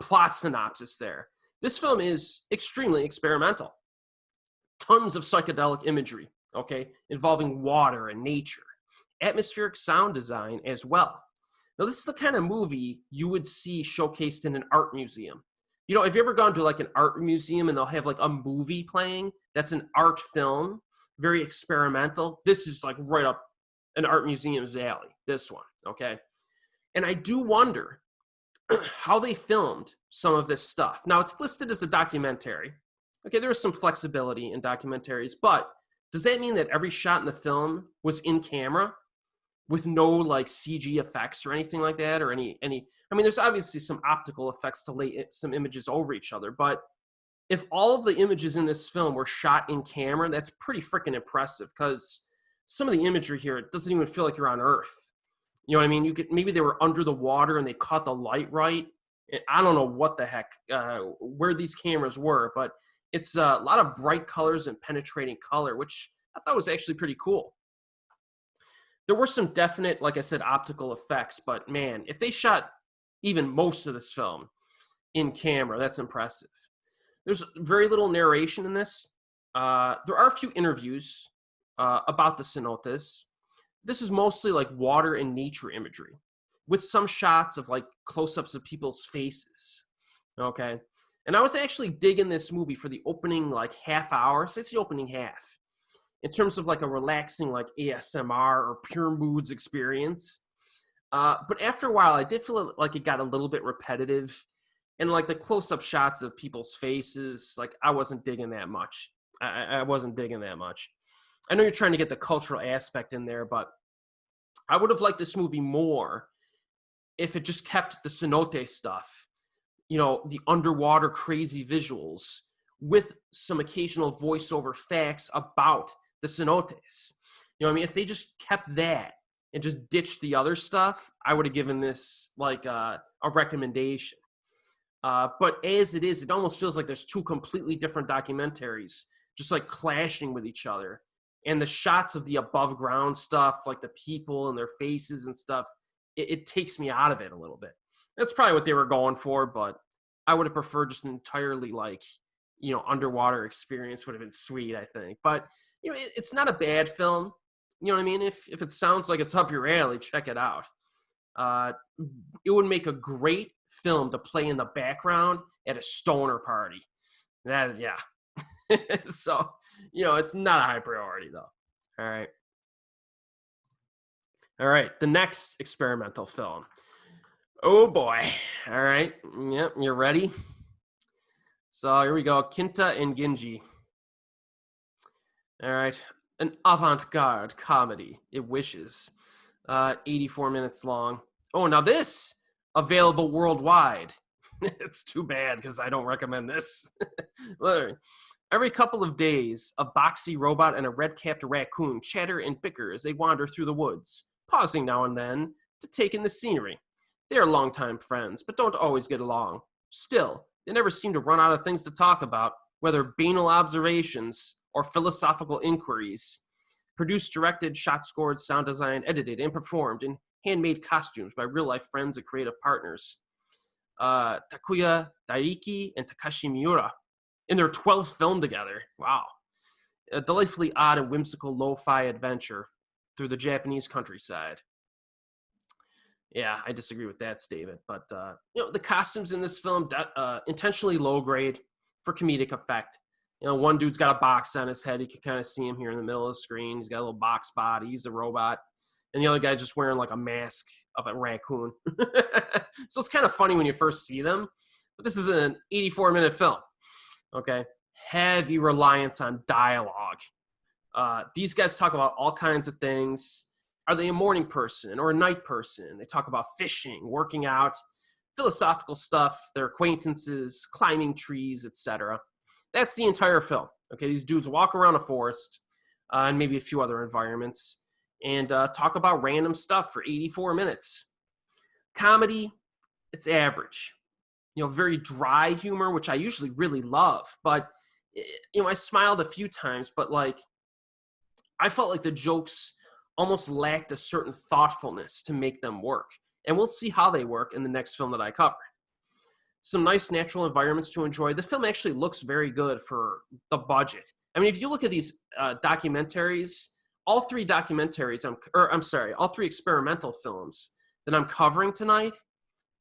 plot synopsis there. This film is extremely experimental. Tons of psychedelic imagery, okay, involving water and nature. Atmospheric sound design as well. Now, this is the kind of movie you would see showcased in an art museum. Have you ever gone to like an art museum and they'll have like a movie playing that's an art film, very experimental? This is like right up an art museum's alley, this one, okay? And I do wonder how they filmed some of this stuff. Now, it's listed as a documentary. Okay, there is some flexibility in documentaries, but does that mean that every shot in the film was in camera with no like CG effects or anything like that, or any? I mean, there's obviously some optical effects to lay some images over each other, but if all of the images in this film were shot in camera, that's pretty freaking impressive, because some of the imagery here, it doesn't even feel like you're on Earth. You know what I mean? Maybe they were under the water and they caught the light right. I don't know what the heck, where these cameras were, but it's a lot of bright colors and penetrating color, which I thought was actually pretty cool. There were some definite, like I said, optical effects, but man, if they shot even most of this film in camera, that's impressive. There's very little narration in this. There are a few interviews about the cenotes. This is mostly like water and nature imagery, with some shots of like close-ups of people's faces. Okay. And I was actually digging this movie for the opening like half hour. So it's the opening half, in terms of like a relaxing like ASMR or pure moods experience. But after a while, I did feel like it got a little bit repetitive. And like the close-up shots of people's faces, like I wasn't digging that much. I wasn't digging that much. I know you're trying to get the cultural aspect in there, but I would have liked this movie more if it just kept the cenote stuff, you know, the underwater crazy visuals, with some occasional voiceover facts about the cenotes. You know what I mean? If they just kept that and just ditched the other stuff, I would have given this like a recommendation. But as it is, it almost feels like there's two completely different documentaries just like clashing with each other. And the shots of the above ground stuff, like the people and their faces and stuff, it takes me out of it a little bit. That's probably what they were going for, but I would have preferred just an entirely like, you know, underwater experience would have been sweet, I think. But, you know, it's not a bad film. You know what I mean? If it sounds like it's up your alley, check it out. It would make a great film to play in the background at a stoner party. Yeah. So, you know, it's not a high priority though. All right. The next experimental film. Oh boy. All right. Yep. You're ready. So here we go. Kinta and Ginji. All right. An avant-garde comedy. It wishes. 84 minutes long. Oh, now this available worldwide. It's too bad because I don't recommend this. Every couple of days, a boxy robot and a red-capped raccoon chatter and bicker as they wander through the woods, pausing now and then to take in the scenery. They are longtime friends, but don't always get along. Still, they never seem to run out of things to talk about, whether banal observations or philosophical inquiries. Produced, directed, shot scored, sound designed, edited, and performed in handmade costumes by real-life friends and creative partners. Takuya Daiki and Takashi Miura in their 12th film together. Wow. A delightfully odd and whimsical lo-fi adventure through the Japanese countryside. Yeah, I disagree with that statement. But, you know, the costumes in this film, intentionally low grade for comedic effect. You know, one dude's got a box on his head. You can kind of see him here in the middle of the screen. He's got a little box body. He's a robot. And the other guy's just wearing like a mask of a raccoon. So it's kind of funny when you first see them. But this is an 84-minute film. Okay. Heavy reliance on dialogue. These guys talk about all kinds of things. Are they a morning person or a night person? They talk about fishing, working out, philosophical stuff, their acquaintances, climbing trees, etc. That's the entire film. Okay, these dudes walk around a forest and maybe a few other environments and talk about random stuff for 84 minutes. Comedy, it's average. You know, very dry humor, which I usually really love. But, you know, I smiled a few times, but, like, I felt like the jokes almost lacked a certain thoughtfulness to make them work. And we'll see how they work in the next film that I cover. Some nice natural environments to enjoy. The film actually looks very good for the budget. I mean, if you look at these documentaries, all three experimental films that I'm covering tonight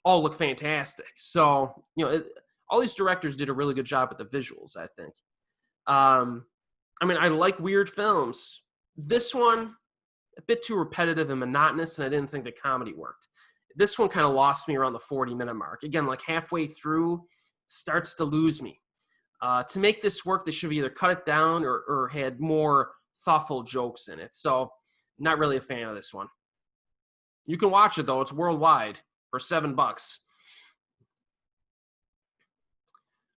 all look fantastic. So, you know, all these directors did a really good job with the visuals, I think. I mean, I like weird films. This one, a bit too repetitive and monotonous, and I didn't think the comedy worked. This one kind of lost me around the 40-minute mark. Again, like halfway through, starts to lose me. To make this work, they should have either cut it down or had more thoughtful jokes in it. So, not really a fan of this one. You can watch it, though. It's worldwide for $7.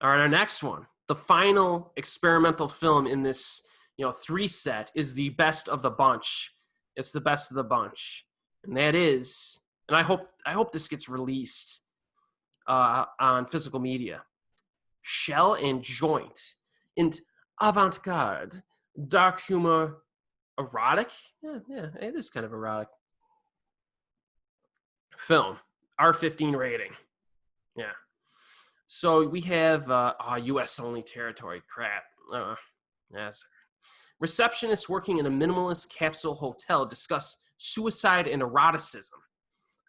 All right, our next one. The final experimental film in this, 3 set is the best of the bunch. It's the best of the bunch. And that is, and I hope this gets released on physical media. Shell and Joint, and avant-garde, dark humor, erotic. Yeah, it is kind of erotic. Film, R15 rating. Yeah. So we have U.S. only territory. Crap. Yes. Receptionists working in a minimalist capsule hotel discuss suicide and eroticism.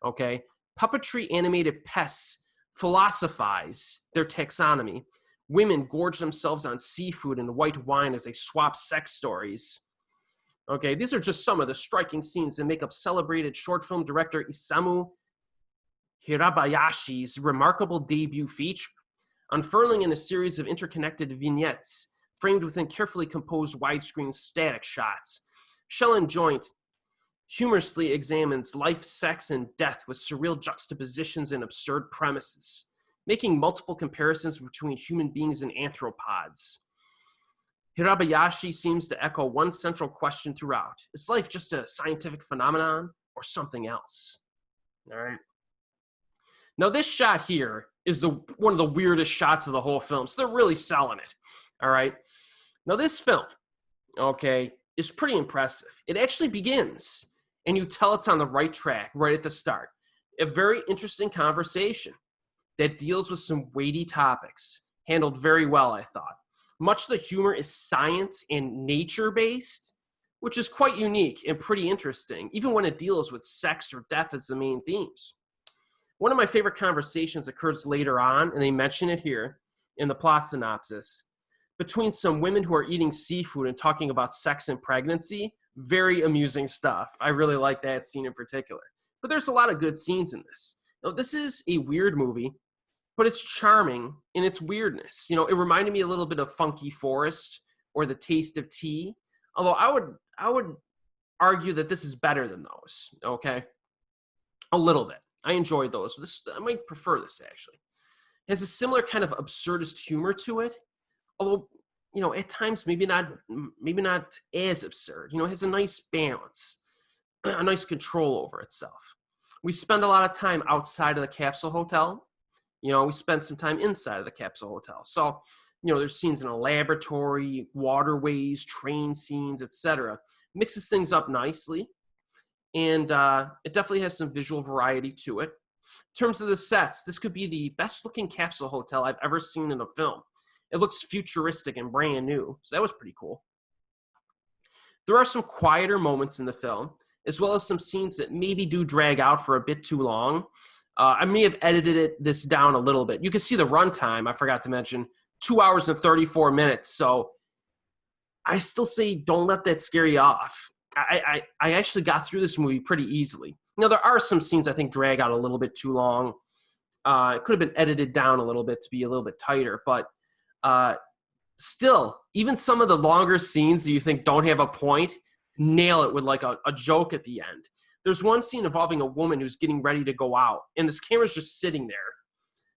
Okay. Puppetry animated pests philosophize their taxonomy. Women gorge themselves on seafood and white wine as they swap sex stories. Okay, these are just some of the striking scenes that make up celebrated short film director Isamu Hirabayashi's remarkable debut feature, unfurling in a series of interconnected vignettes framed within carefully composed widescreen static shots. Shell and Joint humorously examines life, sex, and death with surreal juxtapositions and absurd premises, making multiple comparisons between human beings and anthropods. Hirabayashi seems to echo one central question throughout. Is life just a scientific phenomenon or something else? All right. Now, this shot here is one of the weirdest shots of the whole film, so they're really selling it. All right. Now, this film, okay, is pretty impressive. It actually begins, and you tell it's on the right track right at the start. A very interesting conversation that deals with some weighty topics, handled very well, I thought. Much of the humor is science and nature-based, which is quite unique and pretty interesting, even when it deals with sex or death as the main themes. One of my favorite conversations occurs later on, and they mention it here in the plot synopsis, between some women who are eating seafood and talking about sex and pregnancy. Very amusing stuff. I really like that scene in particular. But there's a lot of good scenes in this. Now, this is a weird movie, but it's charming in its weirdness. It reminded me a little bit of Funky Forest or The Taste of Tea, although I would argue that this is better than those, okay? A little bit. I enjoyed those. I might prefer this, actually. It has a similar kind of absurdist humor to it, although, at times maybe not as absurd. It has a nice balance, a nice control over itself. We spend a lot of time outside of the capsule hotel. We spend some time inside of the capsule hotel. So, there's scenes in a laboratory, waterways, train scenes, etc. Mixes things up nicely. And it definitely has some visual variety to it. In terms of the sets, this could be the best looking capsule hotel I've ever seen in a film. It looks futuristic and brand new, so that was pretty cool. There are some quieter moments in the film, as well as some scenes that maybe do drag out for a bit too long. I may have edited this down a little bit. You can see the runtime, I forgot to mention, 2 hours and 34 minutes. So I still say don't let that scare you off. I actually got through this movie pretty easily. Now, there are some scenes I think drag out a little bit too long. It could have been edited down a little bit to be a little bit tighter. But still, even some of the longer scenes that you think don't have a point, nail it with like a joke at the end. There's one scene involving a woman who's getting ready to go out, and this camera's just sitting there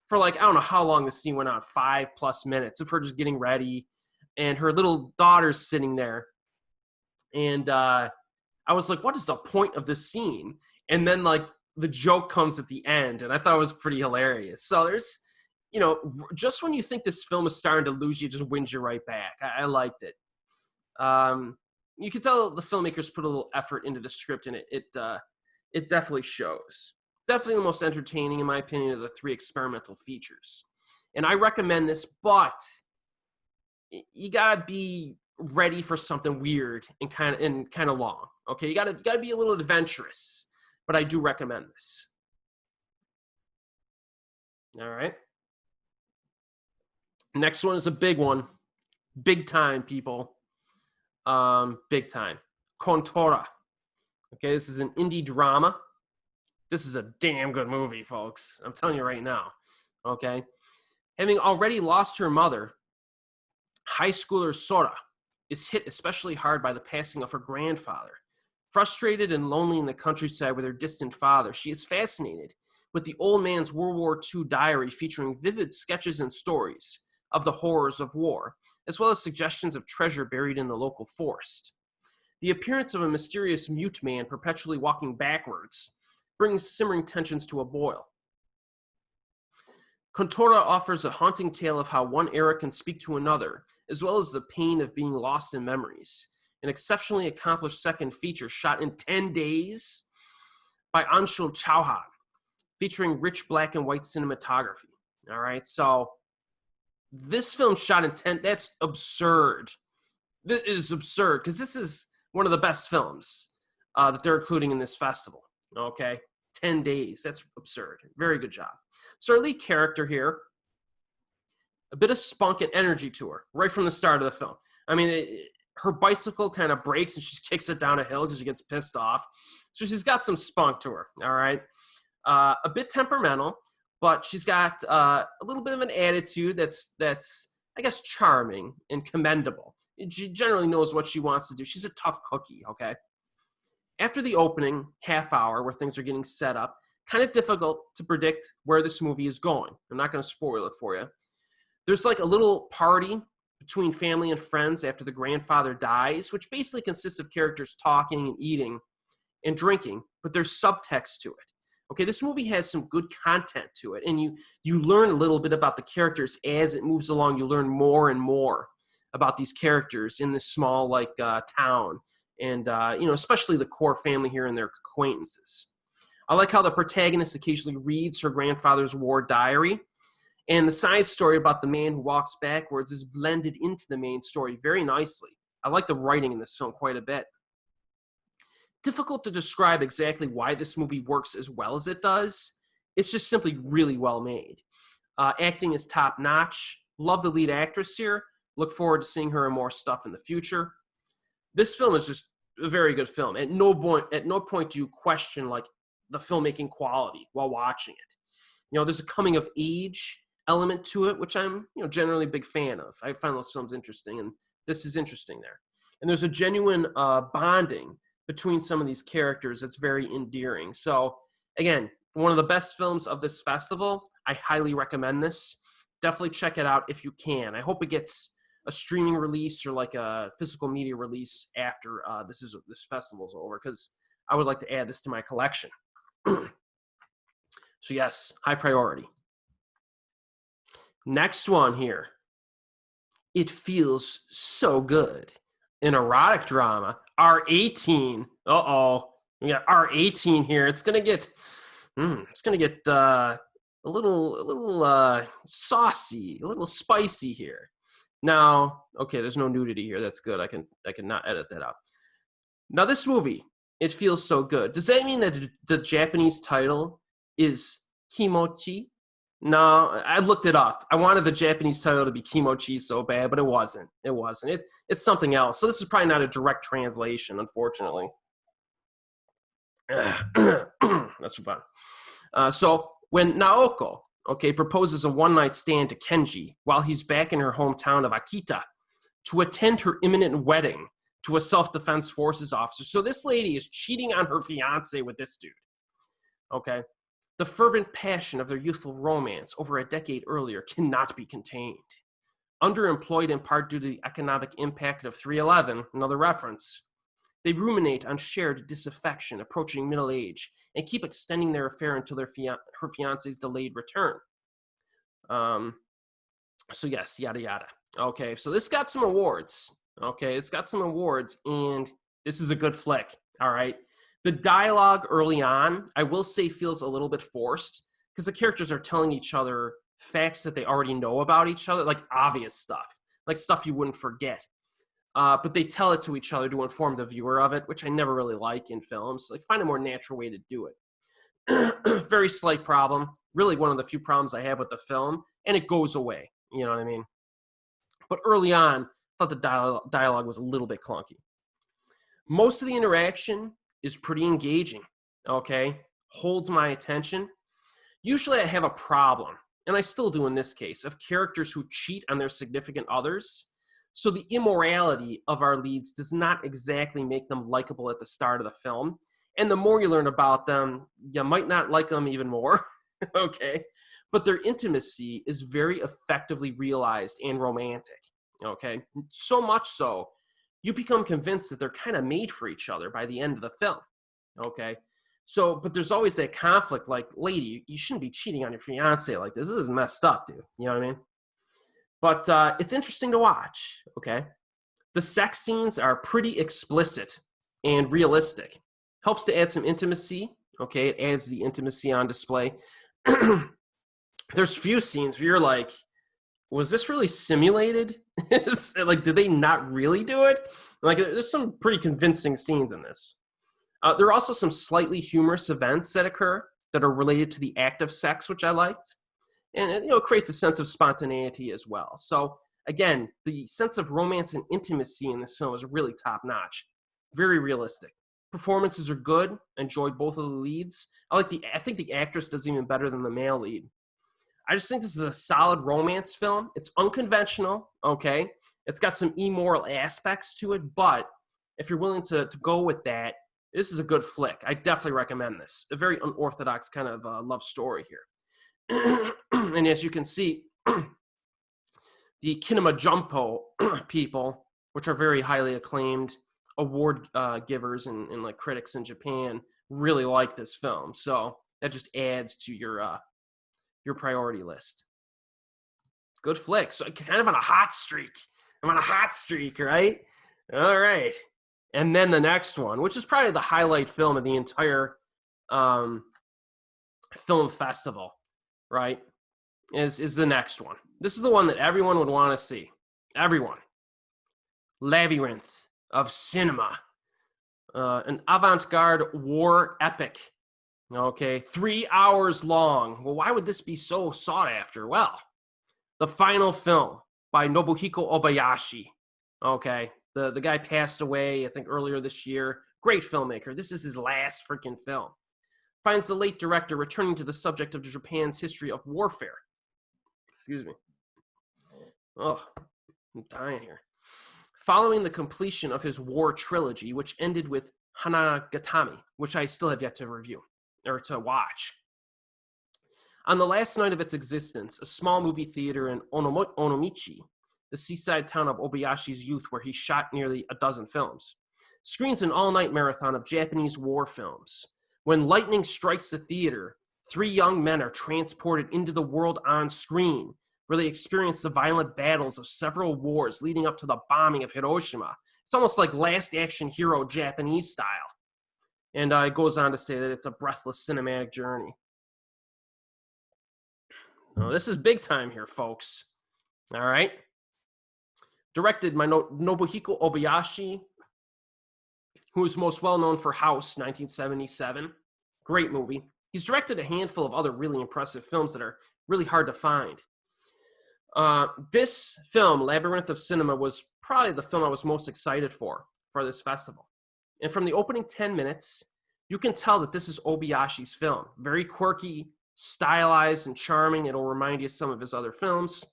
for I don't know how long the scene went on, 5+ minutes of her just getting ready, and her little daughter's sitting there. And I was like, what is the point of this scene? And then the joke comes at the end, and I thought it was pretty hilarious. So there's, just when you think this film is starting to lose you, it just wins you right back. I liked it. You can tell the filmmakers put a little effort into the script, and it definitely shows. Definitely the most entertaining, in my opinion, of the 3 experimental features. And I recommend this, but you gotta be ready for something weird and kind of long. Okay, you gotta be a little adventurous, but I do recommend this. All right. Next one is a big one, big time, people. Big time. Kontora. Okay, this is an indie drama. This is a damn good movie, folks. I'm telling you right now. Okay. Having already lost her mother, high schooler Sora is hit especially hard by the passing of her grandfather. Frustrated and lonely in the countryside with her distant father, she is fascinated with the old man's World War II diary featuring vivid sketches and stories of the horrors of war, as well as suggestions of treasure buried in the local forest. The appearance of a mysterious mute man perpetually walking backwards brings simmering tensions to a boil. Kontora offers a haunting tale of how one era can speak to another, as well as the pain of being lost in memories. An exceptionally accomplished second feature shot in 10 days by Ansho Chauhan, featuring rich black and white cinematography. All right, so this film shot in 10, that's absurd. This is absurd, because this is one of the best films that they're including in this festival. Okay, 10 days, that's absurd. Very good job. So our lead character here, a bit of spunk and energy to her right from the start of the film. I mean, her bicycle kind of breaks and she kicks it down a hill because she gets pissed off. So she's got some spunk to her, all right? A bit temperamental, but she's got a little bit of an attitude that's I guess, charming and commendable. She generally knows what she wants to do. She's a tough cookie, okay? After the opening half hour where things are getting set up, kind of difficult to predict where this movie is going. I'm not going to spoil it for you. There's like a little party between family and friends after the grandfather dies, which basically consists of characters talking and eating and drinking, but there's subtext to it. Okay, this movie has some good content to it, and you learn a little bit about the characters as it moves along. You learn more and more about these characters in this small town, and especially the core family here and their acquaintances. I like how the protagonist occasionally reads her grandfather's war diary, and the side story about the man who walks backwards is blended into the main story very nicely. I like the writing in this film quite a bit. Difficult to describe exactly why this movie works as well as it does. It's just simply really well made. Acting is top notch. Love the lead actress here. Look forward to seeing her in more stuff in the future. This film is just a very good film. At no point do you question the filmmaking quality while watching it. There's a coming of age element to it, which I'm generally a big fan of. I find those films interesting, and this is interesting there. And there's a genuine bonding between some of these characters that's very endearing. So again, one of the best films of this festival. I highly recommend this. Definitely check it out if you can. I hope it gets a streaming release or a physical media release after this festival's over, because I would like to add this to my collection. So yes, high priority. Next one here. It Feels So Good. An erotic drama. R18. Uh-oh. We got R18 here. It's gonna get a little saucy, a little spicy here. Now, okay, there's no nudity here. That's good. I can not edit that out. Now, this movie, It Feels So Good. Does that mean that the Japanese title is Kimochi? No, I looked it up. I wanted the Japanese title to be Kimochi so bad, but it wasn't. It wasn't. It's something else. So this is probably not a direct translation, unfortunately. That's fun. So when Naoko, proposes a one-night stand to Kenji while he's back in her hometown of Akita to attend her imminent wedding to a self-defense forces officer. So this lady is cheating on her fiance with this dude. Okay. The fervent passion of their youthful romance over a decade earlier cannot be contained. Underemployed in part due to the economic impact of 311, another reference, they ruminate on shared disaffection approaching middle age and keep extending their affair until her fiance's delayed return. So yes, yada yada. Okay, so this got some awards. Okay, it's got some awards, and this is a good flick. All right. The dialogue early on, I will say, feels a little bit forced because the characters are telling each other facts that they already know about each other, like obvious stuff, like stuff you wouldn't forget. But they tell it to each other to inform the viewer of it, which I never really like in films. Find a more natural way to do it. Very slight problem. Really one of the few problems I have with the film, and it goes away. You know what I mean? But early on, I thought the dialogue was a little bit clunky. Most of the interaction is pretty engaging, okay? holds my attention, usually I have a problem, and I still do in this case, of characters who cheat on their significant others. So the immorality of our leads does not exactly make them likable at the start of the film. And the more you learn about them, you might not like them even more, okay? But their intimacy is very effectively realized and romantic, okay? So much so, you become convinced that they're kind of made for each other by the end of the film, okay? So, but there's always that conflict, like, lady, you shouldn't be cheating on your fiance like this. This is messed up, dude. You know what I mean? But it's interesting to watch, okay? The sex scenes are pretty explicit and realistic. Helps to add some intimacy, okay? It adds the intimacy on display. There's few scenes where you're like, was this really simulated? Like, did they not really do it? Like, there's some pretty convincing scenes in this. There are also some slightly humorous events that occur that are related to the act of sex, which I liked. And it, it creates a sense of spontaneity as well. So again, the sense of romance and intimacy in this film is really top notch. Very realistic. Performances are good. Enjoyed both of the leads. I think the actress does even better than the male lead. I just think this is a solid romance film. It's unconventional, okay? It's got some immoral aspects to it, but if you're willing to go with that, this is a good flick. I definitely recommend this. A very unorthodox kind of love story here. And as you can see, the Kinema Jumpo people, which are very highly acclaimed award givers and like critics in Japan, really like this film. So that just adds to your priority list. Good flick. So kind of on a hot streak. I'm on a hot streak, right? All right. And then the next one, which is probably the highlight film of the entire film festival, right, is the next one. This is the one that everyone would want to see. Everyone. Labyrinth of Cinema. An avant-garde war epic. Okay, 3 hours long. Well, why would this be so sought after? Well, the final film by Nobuhiko Obayashi. Okay, the guy passed away, I think, earlier this year. Great filmmaker. This is his last freaking film. Finds the late director returning to the subject of Japan's history of warfare. Excuse me. Oh, I'm dying here. Following the completion of his war trilogy, which ended with Hanagatami, which I still have yet to review, or to watch. On the last night of its existence, a small movie theater in Onomichi, the seaside town of Obayashi's youth where he shot nearly a dozen films, screens an all-night marathon of Japanese war films. When lightning strikes the theater, 3 young men are transported into the world on screen, where they experience the violent battles of several wars leading up to the bombing of Hiroshima. It's almost like Last Action Hero Japanese style. And it goes on to say that it's a breathless cinematic journey. Now, this is big time here, folks. All right. Directed by Nobuhiko Obayashi, who is most well known for House, 1977. Great movie. He's directed a handful of other really impressive films that are really hard to find. This film, Labyrinth of Cinema, was probably the film I was most excited for this festival. And from the opening 10 minutes, you can tell that this is Obayashi's film. Very quirky, stylized, and charming. It'll remind you of some of his other films.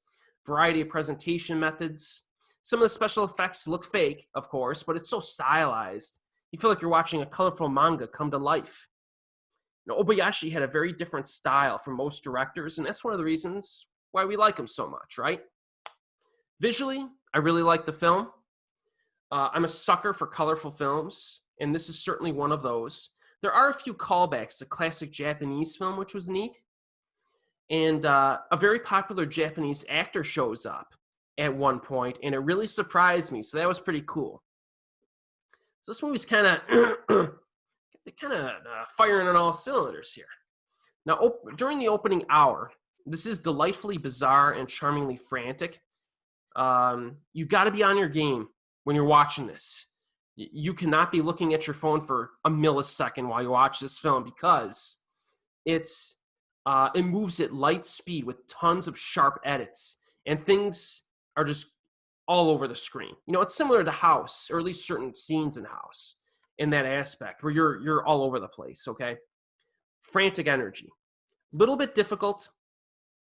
Variety of presentation methods. Some of the special effects look fake, of course, but it's so stylized. You feel like you're watching a colorful manga come to life. Now, Obayashi had a very different style from most directors, and that's one of the reasons why we like him so much, right? Visually, I really like the film. I'm a sucker for colorful films, and this is certainly one of those. There are a few callbacks to classic Japanese film, which was neat. And a very popular Japanese actor shows up at one point, and it really surprised me. So that was pretty cool. So this movie's kind of firing on all cylinders here. Now, during the opening hour, this is delightfully bizarre and charmingly frantic. You got to be on your game when you're watching this. You cannot be looking at your phone for a millisecond while you watch this film, because it moves at light speed with tons of sharp edits, and things are just all over the screen. You know, it's similar to House, or at least certain scenes in House, in that aspect where you're all over the place. Okay, frantic energy. Little bit difficult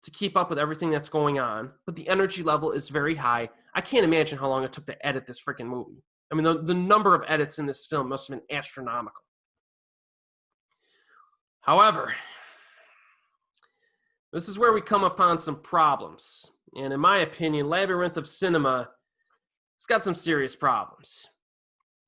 to keep up with everything that's going on, but the energy level is very high. I can't imagine how long it took to edit this freaking movie. I mean, the number of edits in this film must have been astronomical. However, this is where we come upon some problems. And in my opinion, Labyrinth of Cinema, it's got some serious problems.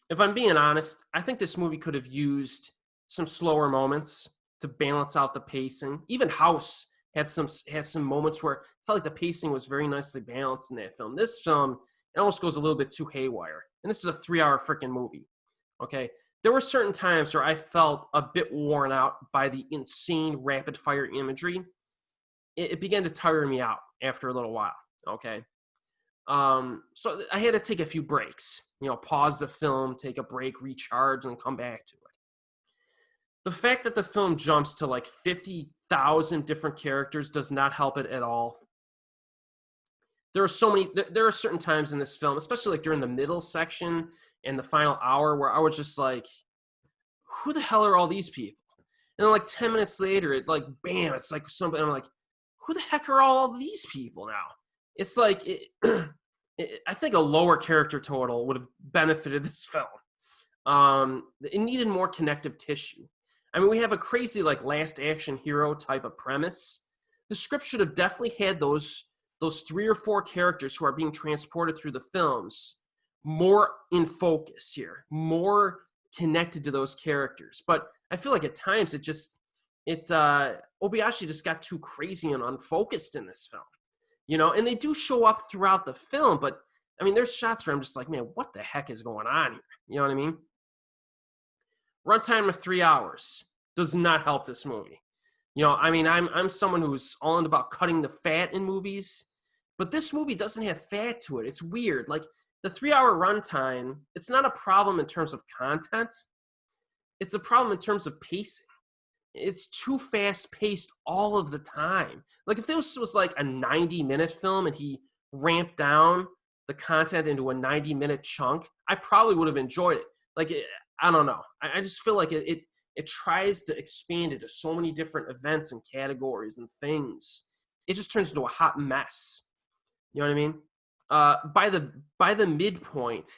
If I'm being honest, I think this movie could have used some slower moments to balance out the pacing. Even House had some moments where I felt like the pacing was very nicely balanced in that film. This film, it almost goes a little bit too haywire. And this is a 3-hour freaking movie, okay? There were certain times where I felt a bit worn out by the insane rapid-fire imagery. It began to tire me out after a little while, okay? So I had to take a few breaks, pause the film, take a break, recharge, and come back to it. The fact that the film jumps to like 50,000 different characters does not help it at all. There are certain times in this film, especially like during the middle section and the final hour, where I was just like, who the hell are all these people? And then like 10 minutes later, it like, bam, it's like somebody, I'm like, who the heck are all these people now? It's like, I think a lower character total would have benefited this film. It needed more connective tissue. I mean, we have a crazy like last action hero type of premise. The script should have definitely had those 3 or 4 characters who are being transported through the films more in focus here, more connected to those characters. But I feel like at times Obayashi just got too crazy and unfocused in this film, and they do show up throughout the film, but I mean, there's shots where I'm just like, man, what the heck is going on here? You know what I mean? Runtime of 3 hours does not help this movie. I mean, I'm someone who's all in about cutting the fat in movies, but this movie doesn't have fat to it. It's weird. Like the 3-hour runtime, it's not a problem in terms of content. It's a problem in terms of pacing. It's too fast-paced all of the time. Like if this was like a 90-minute film and he ramped down the content into a 90-minute chunk, I probably would have enjoyed it. Like, I don't know. I just feel like it tries to expand into so many different events and categories and things. It just turns into a hot mess. You know what I mean? By the midpoint,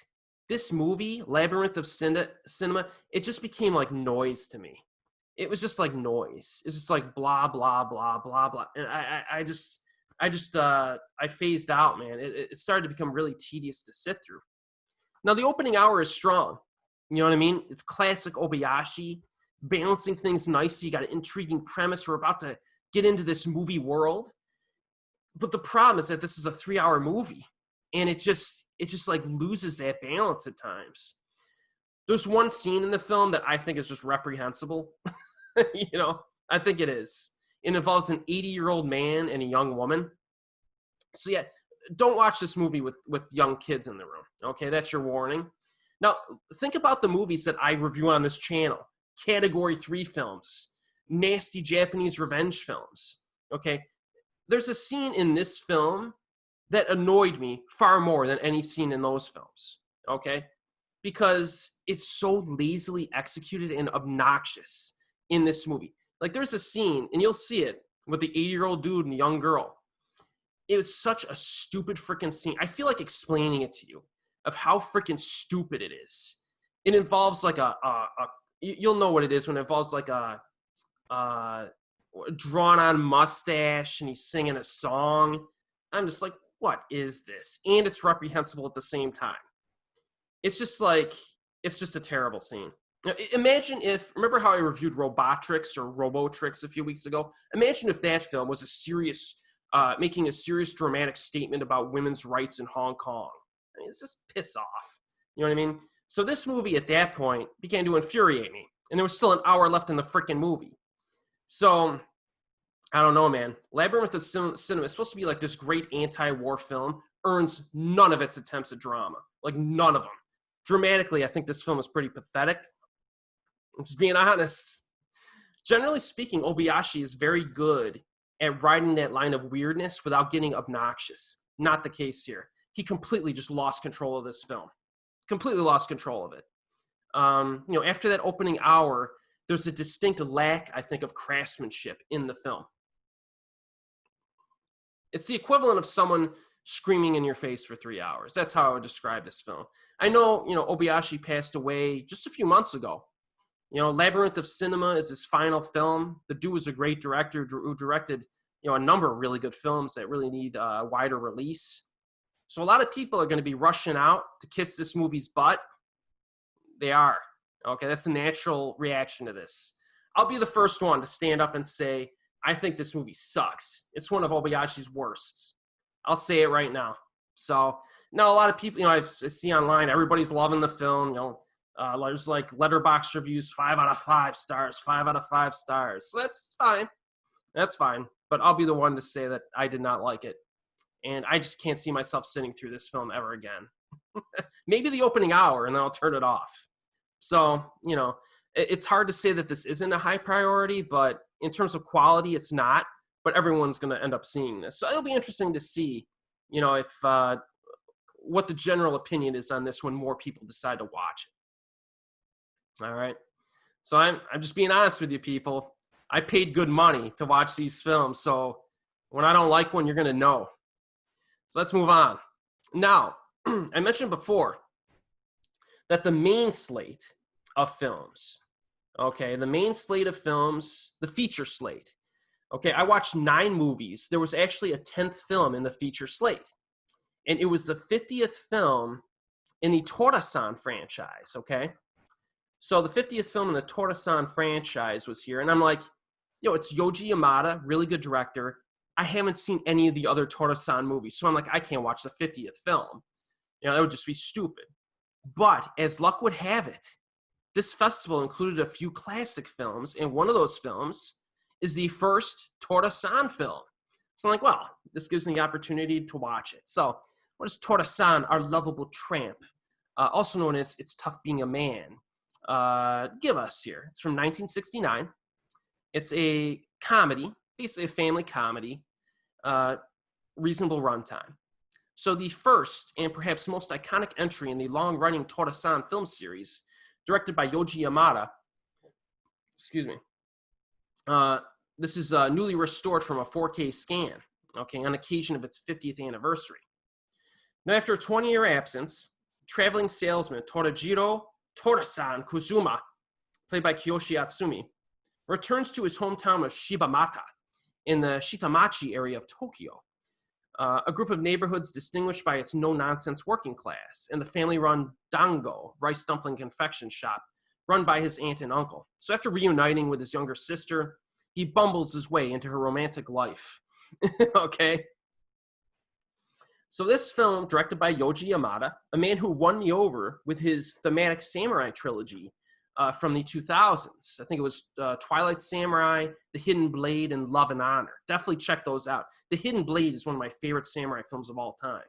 this movie, Labyrinth of Cinema, it just became like noise to me. It was just like noise. It's just like blah, blah, blah, blah, blah. And I phased out, man. It started to become really tedious to sit through. Now, the opening hour is strong. You know what I mean? It's classic Obayashi, balancing things nicely. You got an intriguing premise. We're about to get into this movie world. But the problem is that this is a 3-hour movie, and it just like loses that balance at times. There's one scene in the film that I think is just reprehensible. I think it is. It involves an 80-year-old man and a young woman. So yeah, don't watch this movie with young kids in the room. Okay, that's your warning. Now, think about the movies that I review on this channel. Category 3 films. Nasty Japanese revenge films. Okay? There's a scene in this film that annoyed me far more than any scene in those films. Okay? Because it's so lazily executed and obnoxious in this movie. Like, there's a scene, and you'll see it, with the 80-year-old dude and the young girl. It was such a stupid freaking scene. I feel like explaining it to you of how freaking stupid it is. It involves like you'll know what it is when it involves like a drawn-on mustache and he's singing a song. I'm just like, what is this? And it's reprehensible at the same time. It's just a terrible scene. Now, imagine remember how I reviewed Robotrix or Robotrix a few weeks ago? Imagine if that film was making a serious dramatic statement about women's rights in Hong Kong. I mean, it's just piss off. You know what I mean? So this movie at that point began to infuriate me. And there was still an hour left in the freaking movie. So, I don't know, man. Labyrinth of Cinema is supposed to be like this great anti-war film. Earns none of its attempts at drama. Like, none of them. Dramatically, I think this film is pretty pathetic. I'm just being honest. Generally speaking, Obayashi is very good at riding that line of weirdness without getting obnoxious. Not the case here. He completely just lost control of this film. Completely lost control of it. After that opening hour, there's a distinct lack, I think, of craftsmanship in the film. It's the equivalent of someone screaming in your face for 3 hours. That's how I would describe this film. I know, Obayashi passed away just a few months ago. Labyrinth of Cinema is his final film. The dude was a great director who directed, a number of really good films that really need a wider release. So a lot of people are going to be rushing out to kiss this movie's butt. They are. Okay, that's a natural reaction to this. I'll be the first one to stand up and say, I think this movie sucks. It's one of Obayashi's worst. I'll say it right now. So, now a lot of people, I see online, everybody's loving the film. There's like letterbox reviews, 5 out of 5 stars, 5 out of 5 stars. So that's fine. That's fine. But I'll be the one to say that I did not like it. And I just can't see myself sitting through this film ever again. Maybe the opening hour, and then I'll turn it off. So, it's hard to say that this isn't a high priority, but in terms of quality, it's not. But everyone's going to end up seeing this. So it'll be interesting to see, if what the general opinion is on this when more people decide to watch it. All right. So I'm just being honest with you, people. I paid good money to watch these films. So when I don't like one, you're going to know. So let's move on. Now, I mentioned before that the main slate of films, the feature slate, I watched 9 movies. There was actually a 10th film in the feature slate. And it was the 50th film in the Tora-san franchise, okay? So the 50th film in the Tora-san franchise was here. And I'm like, it's Yoji Yamada, really good director. I haven't seen any of the other Tora-san movies. So I'm like, I can't watch the 50th film. That would just be stupid. But as luck would have it, this festival included a few classic films. And one of those films is the first Tora-san film. So I'm like, well, this gives me the opportunity to watch it. So what is Tora-san, Our Lovable Tramp, also known as It's Tough Being a Man, give us here? It's from 1969. It's a comedy, basically a family comedy, reasonable runtime. So the first and perhaps most iconic entry in the long-running Tora-san film series, directed by Yoji Yamada, this is newly restored from a 4K scan, on occasion of its 50th anniversary. Now, after a 20-year absence, traveling salesman Torajiro Tora-san Kuzuma, played by Kiyoshi Atsumi, returns to his hometown of Shibamata in the Shitamachi area of Tokyo, a group of neighborhoods distinguished by its no-nonsense working class, and the family-run Dango, rice dumpling confection shop, run by his aunt and uncle. So after reuniting with his younger sister, he bumbles his way into her romantic life. Okay? So this film, directed by Yoji Yamada, a man who won me over with his thematic samurai trilogy from the 2000s. I think it was Twilight Samurai, The Hidden Blade, and Love and Honor. Definitely check those out. The Hidden Blade is one of my favorite samurai films of all time.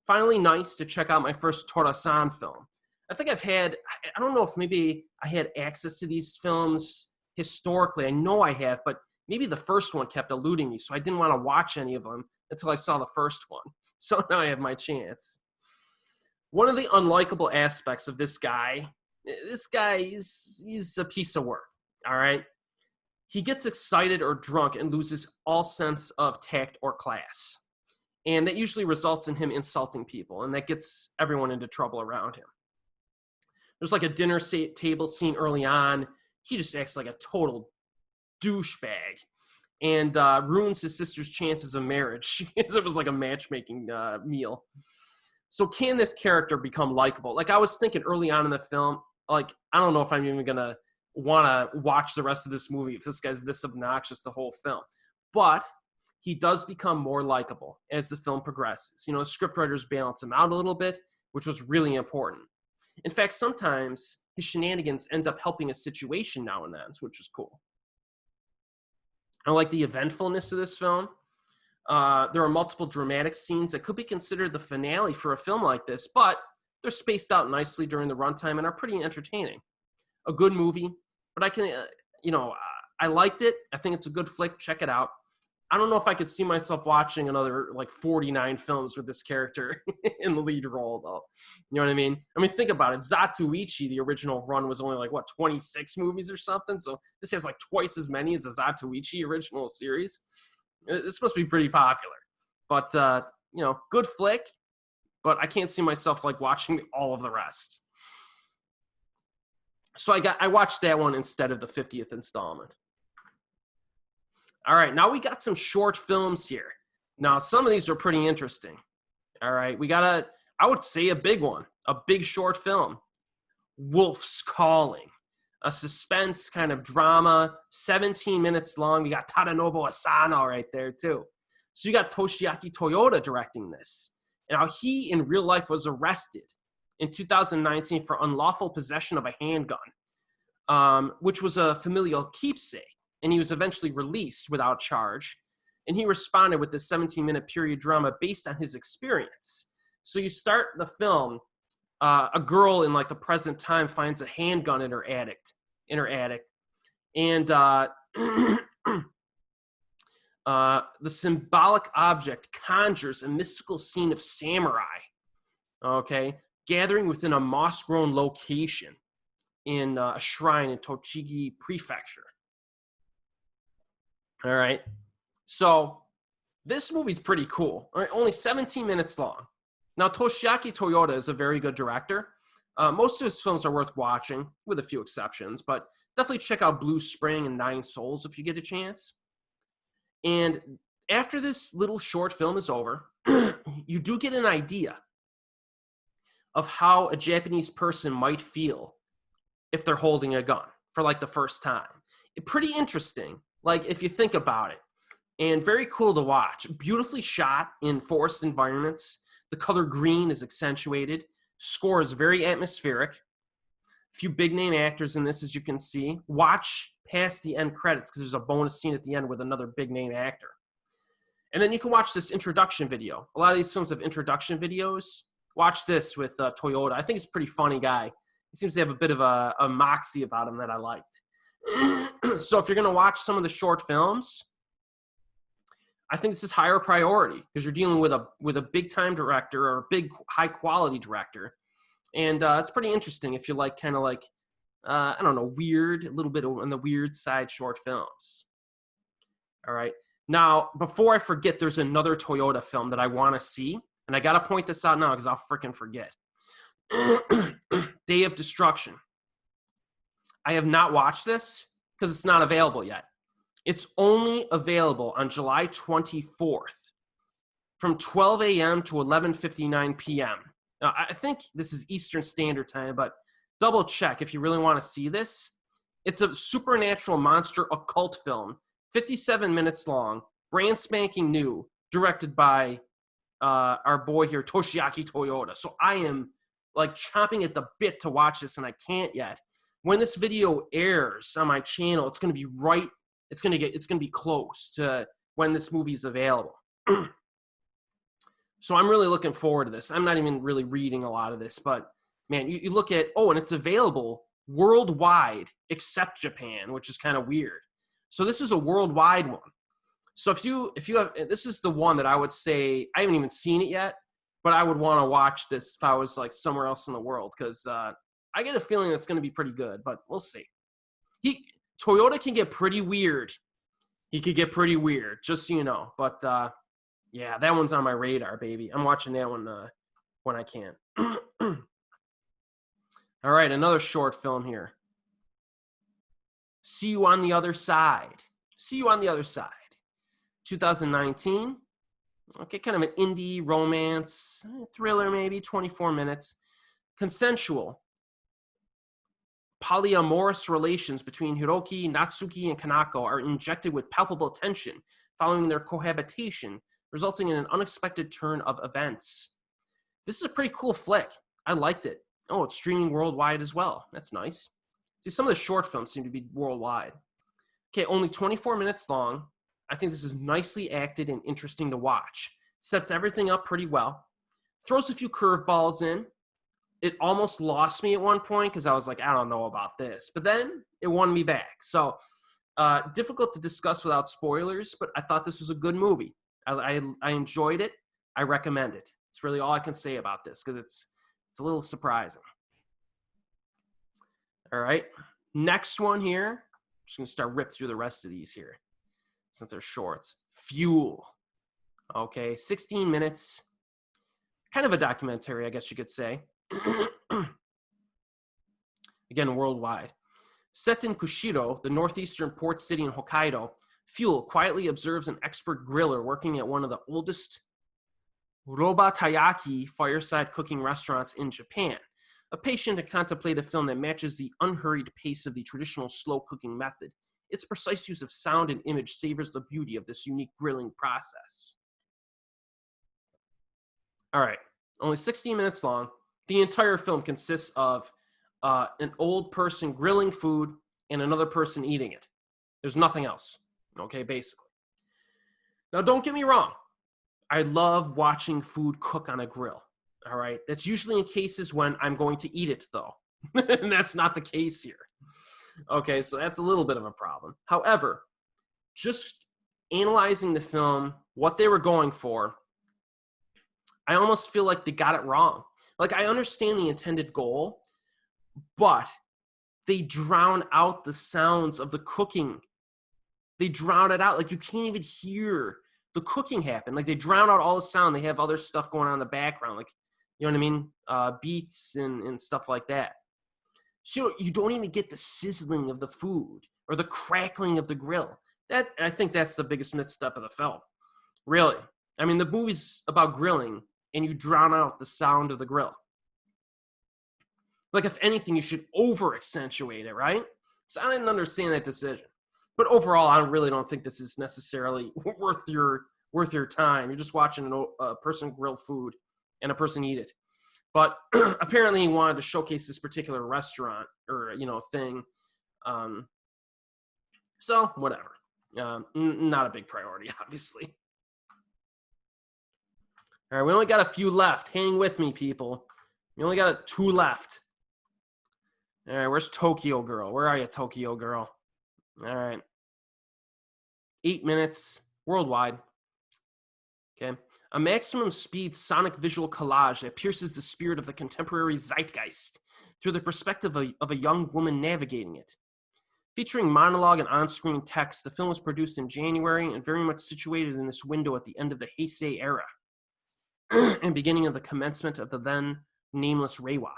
Finally, nice to check out my first Tora-san film. I think I don't know if maybe I had access to these films historically. I know I have, but maybe the first one kept eluding me, so I didn't want to watch any of them until I saw the first one. So now I have my chance. One of the unlikable aspects of this guy he's a piece of work, all right? He gets excited or drunk and loses all sense of tact or class. And that usually results in him insulting people, and that gets everyone into trouble around him. There's like a dinner table scene early on. He just acts like a total douchebag and ruins his sister's chances of marriage. It was like a matchmaking meal. So can this character become likable? Like I was thinking early on in the film, like, I don't know if I'm even going to want to watch the rest of this movie if this guy's this obnoxious the whole film. But he does become more likable as the film progresses. Scriptwriters balance him out a little bit, which was really important. In fact, sometimes his shenanigans end up helping a situation now and then, which is cool. I like the eventfulness of this film. There are multiple dramatic scenes that could be considered the finale for a film like this, but they're spaced out nicely during the runtime and are pretty entertaining. A good movie, but I liked it. I think it's a good flick. Check it out. I don't know if I could see myself watching another like 49 films with this character in the lead role, though. You know what I mean? I mean, think about it. Zatoichi, the original run, was only like, what, 26 movies or something? So this has like twice as many as the Zatoichi original series. It's supposed to be pretty popular. But, you know, good flick, but I can't see myself like watching all of the rest. So I watched that one instead of the 50th installment. All right, now we got some short films here. Now, some of these are pretty interesting. All right, we got I would say a big one, a big short film. Wolf's Calling, a suspense kind of drama, 17 minutes long. We got Tadanobu Asano right there, too. So you got Toshiaki Toyoda directing this. Now, he in real life was arrested in 2019 for unlawful possession of a handgun, which was a familial keepsake. And he was eventually released without charge. And he responded with this 17-minute period drama based on his experience. So you start the film, a girl in like the present time finds a handgun in her attic. And the symbolic object conjures a mystical scene of samurai, okay, gathering within a moss-grown location in a shrine in Tochigi Prefecture. All right. So this movie's pretty cool. All right, only 17 minutes long. Now, Toshiaki Toyoda is a very good director. Most of his films are worth watching, with a few exceptions, but definitely check out Blue Spring and Nine Souls if you get a chance. And after this little short film is over, you do get an idea of how a Japanese person might feel if they're holding a gun for like the first time. Pretty interesting. Like, if you think about it, and very cool to watch. Beautifully shot in forest environments. The color green is accentuated. Score is very atmospheric. A few big-name actors in this, as you can see. Watch past the end credits, because there's a bonus scene at the end with another big-name actor. And then you can watch this introduction video. A lot of these films have introduction videos. Watch this with Toyoda. I think he's a pretty funny guy. He seems to have a bit of a moxie about him that I liked. So if you're going to watch some of the short films, I think this is higher priority because you're dealing with a big time director or a big high quality director, and it's pretty interesting if you like kind of like I don't know, weird, a little bit on the weird side short films. All right, now before I forget, there's another Toyoda film that I want to see, and I gotta point this out now because I'll freaking forget. Day of Destruction. I have not watched this because it's not available yet. It's only available on July 24th from 12 a.m. to 11:59 p.m. Now, I think this is Eastern Standard Time, but double check if you really want to see this. It's a supernatural monster occult film, 57 minutes long, brand spanking new, directed by our boy here, Toshiaki Toyoda. So I am like chomping at the bit to watch this, and I can't yet. When this video airs on my channel, it's going to be right. It's going to be close to when this movie's available. So I'm really looking forward to this. I'm not even really reading a lot of this, but man, you look at, and it's available worldwide except Japan, which is kind of weird. So this is a worldwide one. So if you have, this is the one that I would say, I haven't even seen it yet, but I would want to watch this if I was like somewhere else in the world, because I get a feeling it's going to be pretty good, but we'll see. Toyoda can get pretty weird. He could get pretty weird, just so you know. But yeah, that one's on my radar, baby. I'm watching that one when I can. All right, another short film here. See You on the Other Side. See You on the Other Side. 2019. Okay, kind of an indie romance, thriller maybe, 24 minutes. Consensual. Polyamorous relations between Hiroki, Natsuki, and Kanako are injected with palpable tension following their cohabitation, resulting in an unexpected turn of events. This is a pretty cool flick. I liked it. Oh, it's streaming worldwide as well. That's nice. See, some of the short films seem to be worldwide. Okay, only 24 minutes long. I think this is nicely acted and interesting to watch. Sets everything up pretty well. Throws a few curveballs in. It almost lost me at one point because I was like, I don't know about this. But then it won me back. So Difficult to discuss without spoilers, but I thought this was a good movie. I enjoyed it. I recommend it. It's really all I can say about this because it's a little surprising. All right. Next one here. I'm just going to start rip through the rest of these here since they're shorts. Fuel. Okay. 16 minutes. Kind of a documentary, I guess you could say. Again, worldwide. Set in Kushiro, the northeastern port city in Hokkaido, Fuel quietly observes an expert griller working at one of the oldest Roba-tayaki fireside cooking restaurants in Japan. A patient to contemplate a film that matches the unhurried pace of the traditional slow cooking method. Its precise use of sound and image savors the beauty of this unique grilling process. All right, only 16 minutes long. The entire film consists of an old person grilling food and another person eating it. There's nothing else, okay, basically. Now, don't get me wrong. I love watching food cook on a grill, all right? That's usually in cases when I'm going to eat it, though. And that's not the case here. Okay, so that's a little bit of a problem. However, just analyzing the film, what they were going for, I almost feel like they got it wrong. Like, I understand the intended goal, but they drown out the sounds of the cooking. They drown it out. Like, you can't even hear the cooking happen. Like, they drown out all the sound. They have other stuff going on in the background. Like, you know what I mean? Beats and stuff like that. So you don't even get the sizzling of the food or the crackling of the grill. I think that's the biggest misstep of the film. Really. I mean, the movie's about grilling, and you drown out the sound of the grill. Like, if anything, you should over-accentuate it, right? So I didn't understand that decision. But overall, I really don't think this is necessarily worth your time. You're just watching a person grill food and a person eat it. But apparently he wanted to showcase this particular restaurant or, thing. So, whatever. Not a big priority, obviously. All right, we only got a few left. Hang with me, people. We only got 2 left. All right, where's Tokyo Girl? Where are you, Tokyo Girl? All right. 8 minutes worldwide. Okay. A maximum speed sonic visual collage that pierces the spirit of the contemporary zeitgeist through the perspective of a young woman navigating it. Featuring monologue and on-screen text, the film was produced in January and very much situated in this window at the end of the Heisei era and beginning of the commencement of the then nameless Reiwa.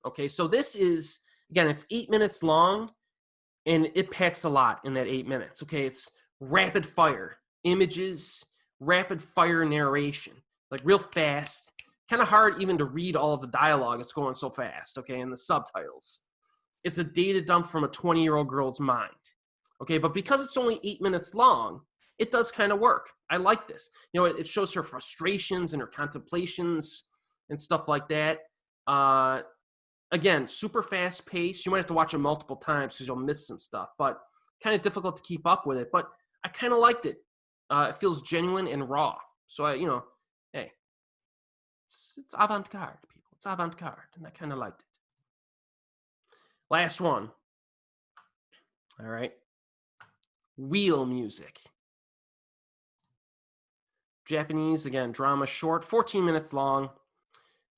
Okay, so this is, again, it's 8 minutes long, and it packs a lot in that 8 minutes. Okay, it's rapid fire images, rapid fire narration, like real fast. Kind of hard even to read all of the dialogue. It's going so fast, okay, and the subtitles. It's a data dump from a 20-year-old girl's mind. Okay, but because it's only 8 minutes long, it does kind of work. I like this. It shows her frustrations and her contemplations and stuff like that. Again, super fast paced. You might have to watch it multiple times because you'll miss some stuff, but kind of difficult to keep up with it. But I kind of liked it. It feels genuine and raw. So hey, it's avant-garde, people. It's avant-garde, and I kind of liked it. Last one. All right. Wheel music. Japanese, again, drama, short, 14 minutes long.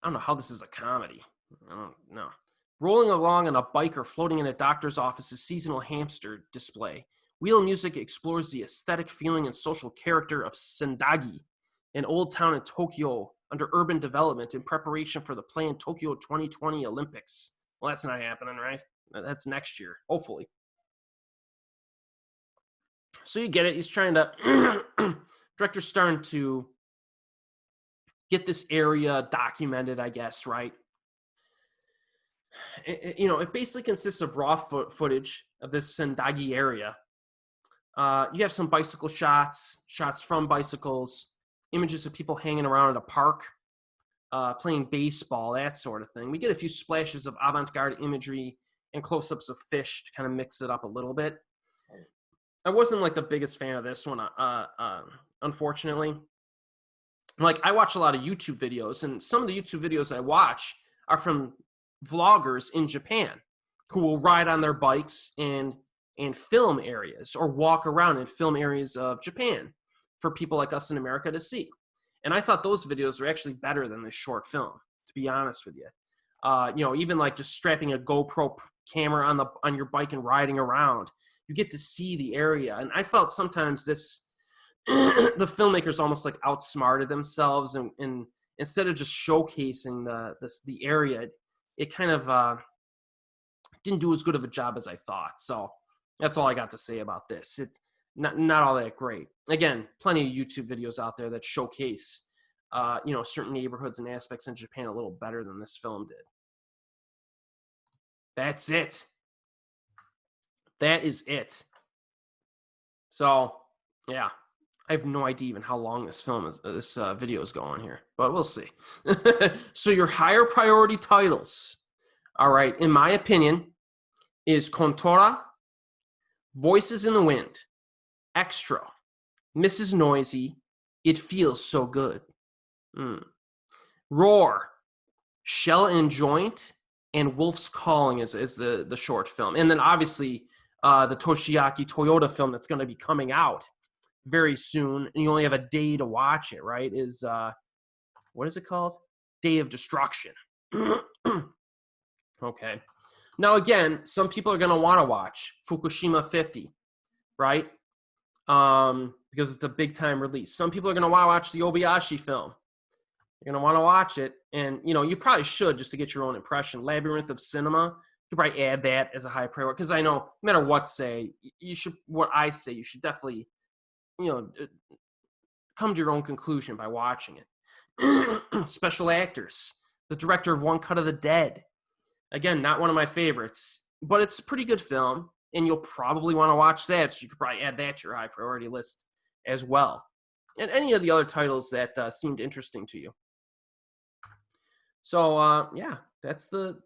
I don't know how this is a comedy. I don't know. Rolling along on a bike or floating in a doctor's office's seasonal hamster display, Wheel music explores the aesthetic feeling and social character of Sendagi, an old town in Tokyo under urban development in preparation for the planned Tokyo 2020 Olympics. Well, that's not happening, right? That's next year, hopefully. So you get it. He's trying to, director's starting to get this area documented, I guess, right? It basically consists of raw footage of this Sendagi area. You have some bicycle shots from bicycles, images of people hanging around at a park, playing baseball, that sort of thing. We get a few splashes of avant-garde imagery and close-ups of fish to kind of mix it up a little bit. I wasn't like the biggest fan of this one, unfortunately. Like, I watch a lot of YouTube videos, and some of the YouTube videos I watch are from vloggers in Japan who will ride on their bikes and and film areas, or walk around in film areas of Japan for people like us in America to see. And I thought those videos were actually better than this short film, to be honest with you. Even like just strapping a GoPro camera on your bike and riding around, you get to see the area. And I felt sometimes this the filmmakers almost like outsmarted themselves, and instead of just showcasing the area, it kind of didn't do as good of a job as I thought. So that's all I got to say about this. It's not all that great. Again, plenty of YouTube videos out there that showcase certain neighborhoods and aspects in Japan a little better than this film did. That's it. That is it. So, yeah. I have no idea even how long this video is going here, but we'll see. So your higher priority titles, all right, in my opinion, is Kontora, Voices in the Wind, Extro, Mrs. Noisy, It Feels So Good, Roar, Shell and Joint, and Wolf's Calling is the short film. And then obviously the Toshiaki Toyoda film that's going to be coming out very soon, and you only have a day to watch it, right? Is what is it called? Day of Destruction. Okay. Now again, some people are going to want to watch Fukushima 50, right? Because it's a big time release. Some people are going to want to watch the Obayashi film. You're going to want to watch it, and you probably should, just to get your own impression. Labyrinth of Cinema, you could probably add that as a high priority, because I know no matter what you should definitely come to your own conclusion by watching it. Special actors, the director of One Cut of the Dead. Again, not one of my favorites, but it's a pretty good film, and you'll probably want to watch that, so you could probably add that to your high priority list as well. And any of the other titles that seemed interesting to you. So, yeah, that's the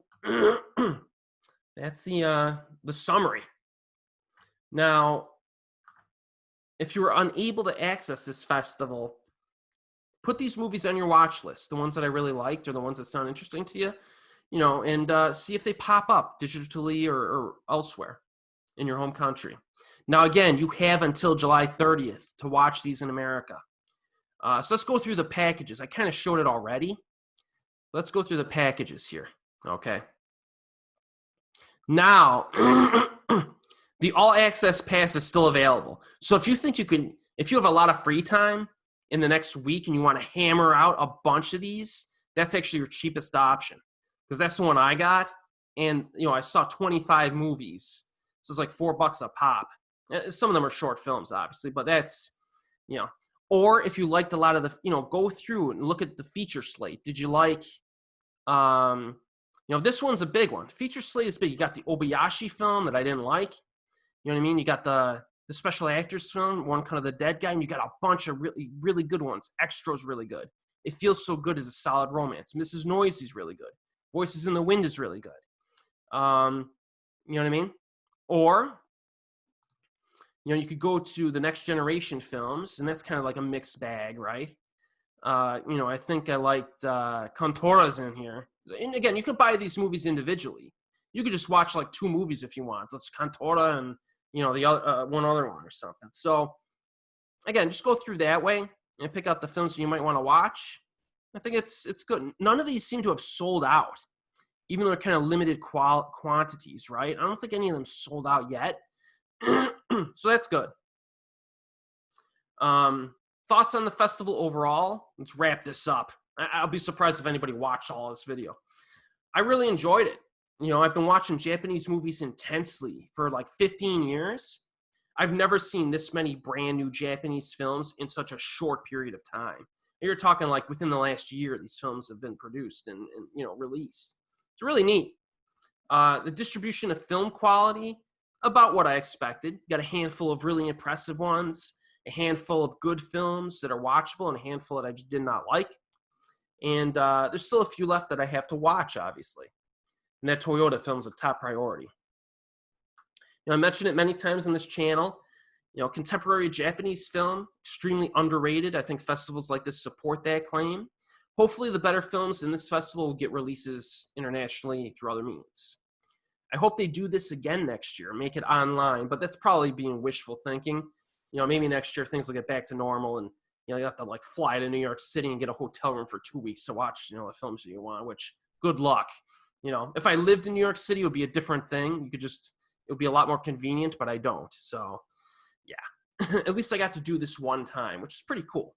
summary. Now, if you were unable to access this festival, put these movies on your watch list, the ones that I really liked or the ones that sound interesting to you, and see if they pop up digitally or elsewhere in your home country. Now, again, you have until July 30th to watch these in America. So let's go through the packages. I kind of showed it already. Let's go through the packages here, okay? Now, the all-access pass is still available. So if you have a lot of free time in the next week and you want to hammer out a bunch of these, that's actually your cheapest option, because that's the one I got. And, I saw 25 movies. So it's like $4 a pop. Some of them are short films, obviously, but that's, or if you liked a lot of the, go through and look at the feature slate. Did you like, this one's a big one. Feature slate is big. You got the Obayashi film that I didn't like. You know what I mean? You got the special actors film, One Cut of the Dead guy, and you got a bunch of really, really good ones. Extro's really good. It Feels So Good as a solid romance. Mrs. Noisy's really good. Voices in the Wind is really good. You know what I mean? Or, you could go to the Next Generation films, and that's kind of like a mixed bag, right? I think I liked Kontora's in here. And again, you could buy these movies individually. You could just watch like 2 movies if you want. That's Kontora and the other one other one or something. So again, just go through that way and pick out the films you might want to watch. I think it's good. None of these seem to have sold out, even though they're kind of limited quantities, right? I don't think any of them sold out yet. So that's good. Thoughts on the festival overall? Let's wrap this up. I'll be surprised if anybody watched all this video. I really enjoyed it. I've been watching Japanese movies intensely for like 15 years. I've never seen this many brand new Japanese films in such a short period of time. You're talking like within the last year, these films have been produced and released. It's really neat. The distribution of film quality, about what I expected. Got a handful of really impressive ones, a handful of good films that are watchable, and a handful that I just did not like. And there's still a few left that I have to watch, obviously. And that Toyoda film is a top priority. I mentioned it many times on this channel. Contemporary Japanese film, extremely underrated. I think festivals like this support that claim. Hopefully the better films in this festival will get releases internationally through other means. I hope they do this again next year, make it online, but that's probably being wishful thinking. You know, maybe next year things will get back to normal and, you know, you have to like fly to New York City and get a hotel room for 2 weeks to watch, you know, the films that you want, which good luck. You know, if I lived in New York City, it would be a different thing. You could just, it would be a lot more convenient, but I don't. So yeah, at least I got to do this one time, which is pretty cool.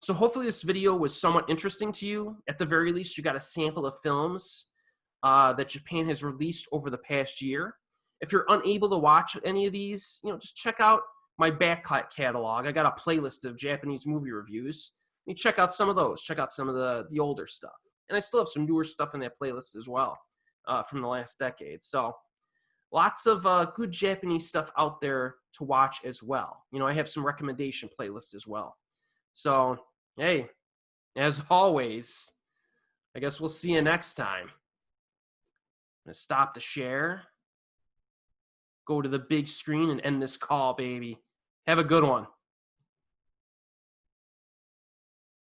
So hopefully this video was somewhat interesting to you. At the very least, you got a sample of films that Japan has released over the past year. If you're unable to watch any of these, you know, just check out my back catalog. I got a playlist of Japanese movie reviews. You check out some of those. Check out some of the older stuff. And I still have some newer stuff in that playlist as well from the last decade. So lots of good Japanese stuff out there to watch as well. You know, I have some recommendation playlists as well. So, hey, as always, I guess we'll see you next time. I'm going to stop the share, go to the big screen, and end this call, baby. Have a good one.